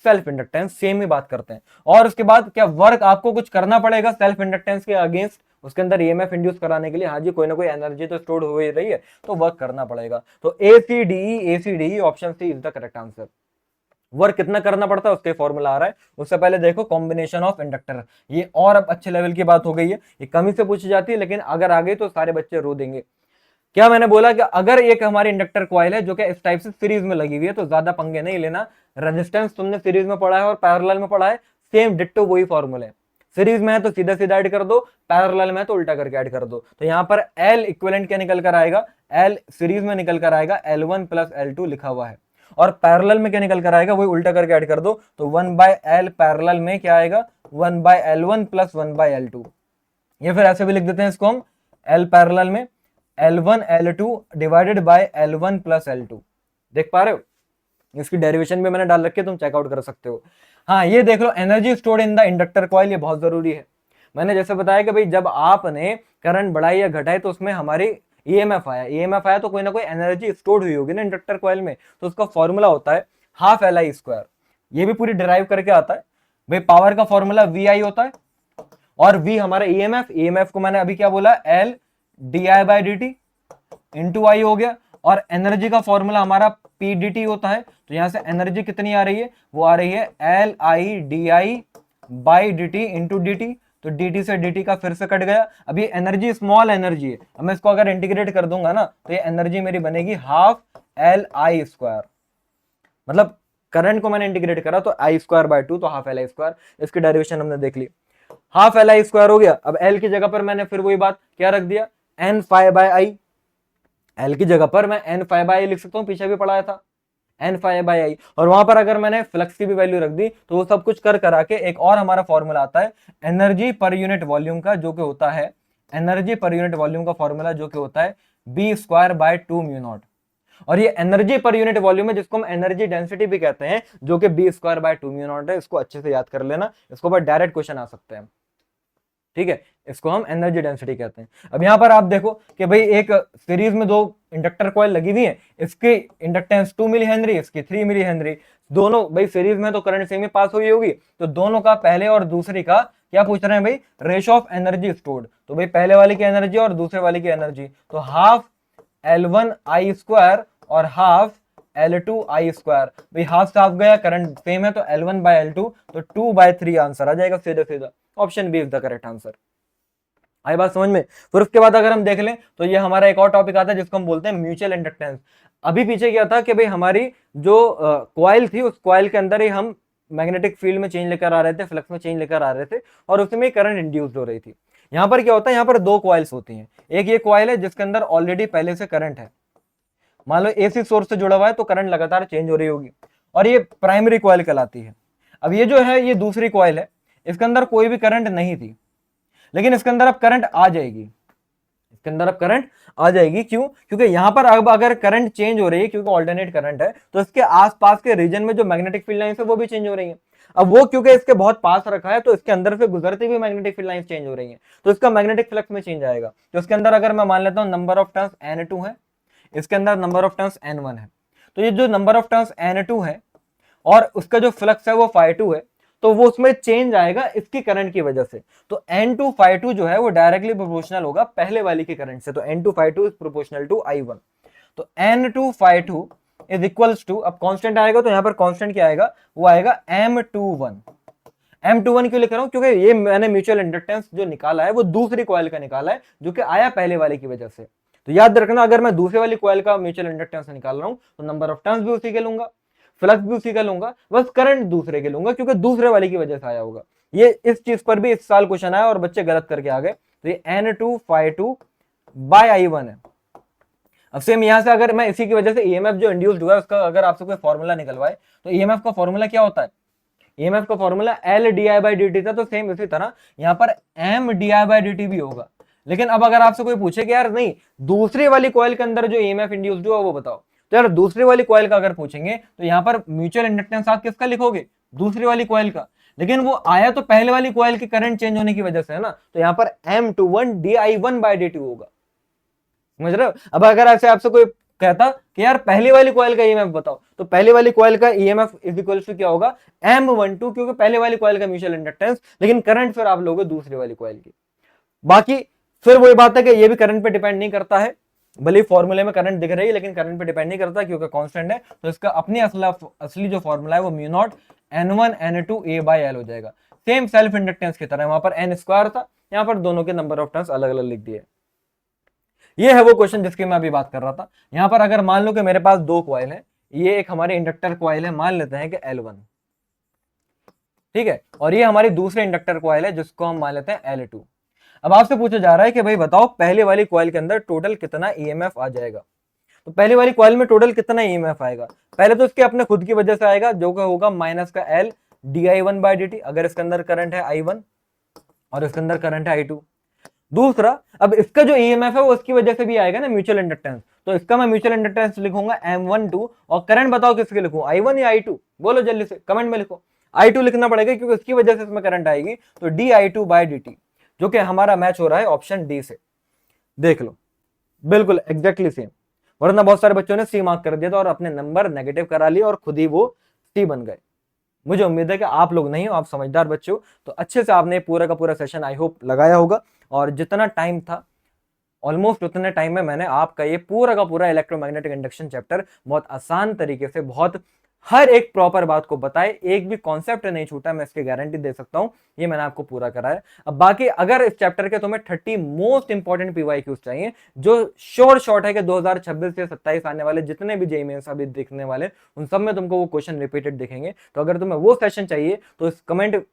सेल्फ इंडक्टेंस सेम ही बात करते हैं। और उसके बाद क्या वर्क आपको कुछ करना पड़ेगा सेल्फ इंडक्टेंस के अगेंस्ट, उसके अंदर ईएमएफ इंड्यूस कराने के लिए, हाँ जी कोई ना कोई एनर्जी तो स्टोर हो ही रही है, तो वर्क करना पड़ेगा। तो ACDE option c is the correct answer. Work कितना करना पड़ता है उसके फॉर्मूला आ रहा है। उससे पहले देखो कॉम्बिनेशन ऑफ इंडक्टर, ये और अब अच्छे लेवल की बात हो गई है, ये कमी से पूछी जाती है, लेकिन अगर आ गई तो सारे बच्चे रो देंगे। क्या मैंने बोला कि अगर एक हमारी इंडक्टर कॉइल है जो कि इस टाइप से सीरीज में लगी हुई है, तो ज्यादा पंगे नहीं लेना। रेजिस्टेंस तुमने सीरीज में पढ़ा है और पैरेलल में पढ़ा है, सेम डिट्टो वही फॉर्मूले है। सीरीज में है तो सीधा सीधा ऐड कर दो, पैरेलल में है तो उल्टा करके ऐड कर दो। तो यहाँ पर एल इक्विवेलेंट क्या निकल कर आएगा, एल सीरीज में निकल कर आएगा L1 प्लस L2 लिखा हुआ है, और पैरेलल में क्या निकल कर आएगा, वही उल्टा करके ऐड कर दो, तो 1/L पैरेलल में क्या आएगा, 1/L1 प्लस 1/L2। ये फिर ऐसे भी लिख देते हैं इसको हम, L पैरेलल में L1 L2 divided by L1 plus L2। देख पा रहे हो, इसकी डेरिवेशन भी मैंने डाल रखी है, तुम चेकआउट कर सकते हो। हाँ ये देख लो, energy stored in the inductor coil, ये बहुत जरूरी है। मैंने जैसे बताया कि भाई जब आपने करंट बढ़ाई या घटाई तो उसमें हमारी ईएमएफ आया तो कोई ना कोई एनर्जी स्टोर्ड हुई होगी ना इंडक्टर कॉइल में, तो उसका फॉर्मूला होता है हाफ LI स्क्वायर। ये भी पूरी डिराइव करके आता है भाई, पावर का फॉर्मूला VI होता है, और V हमारा ईएमएफ को मैंने अभी क्या बोला, L DI by dt into i हो गया, और एनर्जी का फॉर्मूला हमारा PDT होता है। तो यहां से एनर्जी कितनी आ रही है, वो आ रही है LI by dt into dt। तो dt से dt का फिर से कट गया। अब ये एनर्जी स्मॉल एनर्जी है, अब मैं इसको अगर इंटीग्रेट कर दूंगा ना, तो ये एनर्जी मेरी बनेगी हाफ LI स्क्वायर। मतलब करंट को मैंने इंटीग्रेट करा तो I स्क्वायर बाय 2, तो हाफ LI स्क्वायर। इसकी डेरिवेशन हमने देख ली, हाफ LI स्क्वायर हो गया। अब L की जगह पर मैंने फिर वही बात क्या रख दिया, N फाइ बाय आई। L की जगह पर मैं N फाइ बाय आई लिख सकता हूं, पीछे भी पढ़ाया था N फाइ बाय आई। और वहां पर अगर मैंने फ्लक्स की भी वैल्यू रख दी, तो वो सब कुछ कर करा के एक और हमारा फॉर्मूला आता है एनर्जी पर यूनिट वॉल्यूम का, जो कि होता है एनर्जी पर यूनिट वॉल्यूम का फॉर्मूला, जो कि होता है B square by 2 mu naught. और ये एनर्जी पर यूनिट वॉल्यूम है, जिसको हम एनर्जी डेंसिटी भी कहते हैं, जो कि B square by 2 mu naught है। इसको अच्छे से याद कर लेना, इसको ऊपर डायरेक्ट क्वेश्चन आ सकते हैं, ठीक है। इसको हम एनर्जी डेंसिटी कहते हैं। अब यहां पर आप देखो कि भाई एक सीरीज में दो इंडक्टर कॉइल लगी हुई है, इसकी इंडक्टेंस 2 मिली हेनरी, इसकी 3 मिली हेनरी, दोनों भाई सीरीज में तो करंट सेम ही पास हुई होगी, तो दोनों का पहले और दूसरी का क्या पूछ रहे हैं भाई, रेशियो ऑफ एनर्जी स्टोर्ड। तो भाई पहले वाले की एनर्जी और दूसरे वाले की एनर्जी, तो हाफ L1 I स्क्वायर और हाफ L2 I स्क्वायर। भाई हाफ साफ गया, करंट सेम है, तो L1 बाय L2, तो 2/3 आंसर आ जाएगा सीधा सीधा। Option B is the correct answer. आई बात समझ में। फिर उसके बाद अगर हम देख लें तो ये हमारा एक और टॉपिक आता है जिसको हम बोलते हैं म्यूचुअल इंडक्टेंस। अभी पीछे क्या था कि भाई हमारी जो कॉइल थी, उस कॉइल के अंदर ही हम मैग्नेटिक फील्ड में चेंज लेकर आ रहे थे, फ्लक्स में चेंज लेकर आ रहे थे, और उसमें करंट इंड्यूस्ड हो रही थी। यहाँ पर क्या होता है, यहाँ पर दो कॉइल्स होती हैं। एक ये कॉइल है जिसके अंदर ऑलरेडी पहले से करंट है, मान लो एसी सोर्स से जुड़ा हुआ है तो करंट लगातार चेंज हो रही होगी, और ये प्राइमरी कॉइल कहलाती है। अब ये जो है ये दूसरी कॉइल है, इसके अंदर कोई भी करंट नहीं थी, लेकिन इसके अंदर अब करंट आ जाएगी। इसके अंदर अब करंट आ जाएगी, क्यों? क्योंकि यहां पर अब अगर करंट चेंज हो रही है, क्योंकि ऑल्टरनेट करंट है, तो इसके आसपास के रीजन में जो मैग्नेटिक फील्ड लाइंस है वो भी चेंज हो रही है। अब वो क्योंकि इसके बहुत पास रखा है, तो इसके अंदर से गुजरती हुई मैग्नेटिक फील्ड लाइंस चेंज हो रही है, तो इसका मैग्नेटिक फ्लक्स में चेंज आएगा। तो इसके अंदर अगर मैं मान लेता हूं नंबर ऑफ टर्न्स N2 है, इसके अंदर नंबर ऑफ टर्न्स N1 है, तो ये जो नंबर ऑफ टर्न्स N2 है और उसका जो फ्लक्स है वो φ2 है, तो वो उसमें चेंज आएगा इसकी करंट की वजह से। तो N2 φ2 जो है वो डायरेक्टली प्रोपोर्शनल होगा पहले वाली की करंट से, तो N2 φ2 is proportional to I1। तो N2 φ2 इज इक्वल्स टू, अब कांस्टेंट आएगा तो यहां पर कांस्टेंट क्या आएगा, वो आएगा M21। M21 क्यों लिख रहा हूं, क्योंकि ये मैंने म्यूचुअल इंडक्टेंस जो निकाला है वो दूसरी कॉइल का निकाला है, जो कि आया पहले वाले की वजह से। तो याद रखना, अगर मैं दूसरे वाली कॉइल का म्यूचुअल इंडक्टेंस निकाल रहा हूं तो नंबर ऑफ टर्न्स भी उसी के लूंगा, फ्लक्स भी उसी का लूंगा, बस करंट दूसरे के लूंगा, क्योंकि दूसरे वाले की वजह से आया होगा। ये इस चीज पर भी इस साल क्वेश्चन आया और बच्चे गलत करके आ गए। तो ये N2 φ2 बाय I1 है। अब सेम यहां से अगर मैं इसी की वजह से ईएमएफ जो इंड्यूस्ड हुआ है उसका अगर आपसे कोई फॉर्मूला निकलवाए, तो ईएमएफ का फॉर्मूला क्या होता है, ईएमएफ का फॉर्मूला L di/dt था, तो सेम इसी तरह यहां पर M di/dt भी होगा। लेकिन अब अगर आपसे कोई पूछे कि यार नहीं, दूसरी वाली कॉइल के अंदर जो ईएमएफ इंड्यूस्ड हुआ वो बताओ, तो यार दूसरी वाली कॉइल का अगर पूछेंगे तो यहाँ पर म्यूचुअल इंडक्टेंस आप किसका लिखोगे, दूसरी वाली कॉइल का, लेकिन वो आया तो पहले वाली कॉइल की करंट चेंज होने की वजह से है ना, तो यहाँ पर M21 di1/dt होगा। समझ रहे हो? अब अगर ऐसे आपसे कोई कहता कि यार पहली वाली कॉइल का ईएमएफ बताओ, तो पहली वाली कॉइल का ईएमएफ इज इक्वल टू क्या होगा, M12, क्योंकि पहले वाली कॉइल का म्यूचुअल इंडक्टेंस, लेकिन करंट फिर आप लोगे दूसरी वाली कॉइल की। बाकी फिर वही बात है कि ये भी करंट पे डिपेंड नहीं करता है, भले फॉर्मूले में करंट दिख रही है लेकिन करंट पे डिपेंड नहीं करता क्योंकि कांस्टेंट है, तो इसका अपनी असली जो फॉर्मूला है वो mu naught N1 N2 A/L हो जाएगा। सेम सेल्फ इंडक्टेंस की तरह, वहां पर N स्क्वायर था, यहाँ पर दोनों के नंबर ऑफ टर्न्स अलग अलग लिख दिए। ये है वो क्वेश्चन जिसकी मैं अभी बात कर रहा था। यहाँ पर अगर मान लो कि मेरे पास दो कॉइल है, ये एक हमारी इंडक्टर कॉइल है, मान लेते हैं कि L1, ठीक है, और ये हमारी दूसरे इंडक्टर कॉइल है जिसको हम मान लेते हैं L2। अब आपसे पूछा जा रहा है कि भाई बताओ पहले वाली कॉइल के अंदर टोटल कितना ईएमएफ आ जाएगा। तो पहले वाली कॉइल में टोटल कितना ईएमएफ आएगा, पहले तो इसके अपने खुद की वजह से आएगा जो कि होगा माइनस का L di1/dt, अगर इसके अंदर करंट है I1 और इसके अंदर करंट है I2। दूसरा, अब इसका जो ईएमएफ है वो उसकी वजह से भी आएगा ना, म्यूचुअल इंडक्टेंस, तो इसका मैं म्यूचुअल इंडक्टेंस लिखूंगा M12, और करंट बताओ किसके लिखूं, I1 या I2, बोलो जल्दी से कमेंट में लिखो। I2 लिखना पड़ेगा क्योंकि उसकी वजह से इसमें करंट आएगी, तो di2/dt, जो कि हमारा मैच हो रहा है ऑप्शन डी से। देख लो बिल्कुल एग्जैक्टली सेम, वरना बहुत सारे बच्चों ने सी मार्क कर दिया था और अपने नंबर नेगेटिव करा लिए और खुद ही वो सी बन गए। मुझे उम्मीद है कि आप लोग नहीं हो, आप समझदार बच्चे हो, तो अच्छे से आपने पूरा का पूरा सेशन आई होप लगाया होगा, और जितना टाइम था ऑलमोस्ट उतने टाइम में मैंने आपका ये पूरा का पूरा इलेक्ट्रोमैग्नेटिक इंडक्शन चैप्टर बहुत आसान तरीके से, बहुत हर एक प्रॉपर बात को बताए, एक भी कॉन्सेप्ट नहीं छूटा, मैं इसकी गारंटी दे सकता हूं, ये मैंने आपको पूरा कराया। अब बाकी अगर इस चैप्टर के तुम्हें 30 मोस्ट इंपॉर्टेंट पीवाईक्यूज चाहिए जो शॉर्ट है कि 2026 से 27 आने वाले जितने भी जेईई मेंस अभी दिखने वाले उन सब में तुमको वो क्वेश्चन रिपीटेड दिखेंगे, तो अगर तुम्हें वो सेशन चाहिए तो इस कमेंट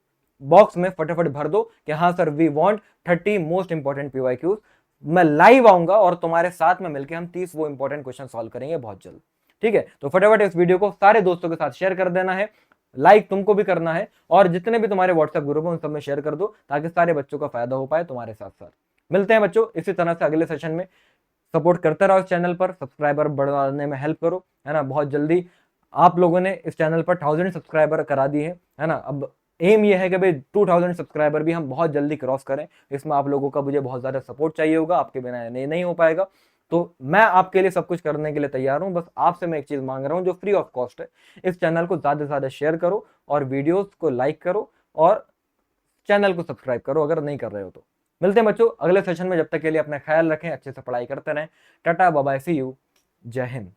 बॉक्स में फटाफट भर दो कि हाँ sir we want 30 most important PYQs. मैं लाइव आऊंगा और तुम्हारे साथ में मिलकर हम 30 वो इंपॉर्टेंट क्वेश्चन सॉल्व करेंगे बहुत जल्द। ठीक है, तो फटाफट इस वीडियो को सारे दोस्तों के साथ शेयर कर देना है, लाइक तुमको भी करना है, और जितने भी तुम्हारे व्हाट्सएप ग्रुप है उन सब में शेयर कर दो ताकि सारे बच्चों का फायदा हो पाए तुम्हारे साथ साथ। मिलते हैं बच्चों इसी तरह से अगले सेशन में, सपोर्ट करते रहो इस चैनल पर, सब्सक्राइबर बढ़ाने में हेल्प करो, है ना। बहुत जल्दी आप लोगों ने इस चैनल पर 1000 सब्सक्राइबर करा दिए है ना। अब एम ये है कि भाई 2000 सब्सक्राइबर भी हम बहुत जल्दी क्रॉस करें, इसमें आप लोगों का मुझे बहुत ज्यादा सपोर्ट चाहिए होगा, आपके बिना नहीं हो पाएगा। तो मैं आपके लिए सब कुछ करने के लिए तैयार हूं, बस आपसे मैं एक चीज मांग रहा हूं जो फ्री ऑफ कॉस्ट है, इस चैनल को ज्यादा से ज्यादा शेयर करो और वीडियोस को लाइक करो और चैनल को सब्सक्राइब करो अगर नहीं कर रहे हो तो। मिलते हैं बच्चों अगले सेशन में, जब तक के लिए अपना ख्याल रखें, अच्छे से पढ़ाई करते रहें। Tata bye bye, see you, जय हिंद।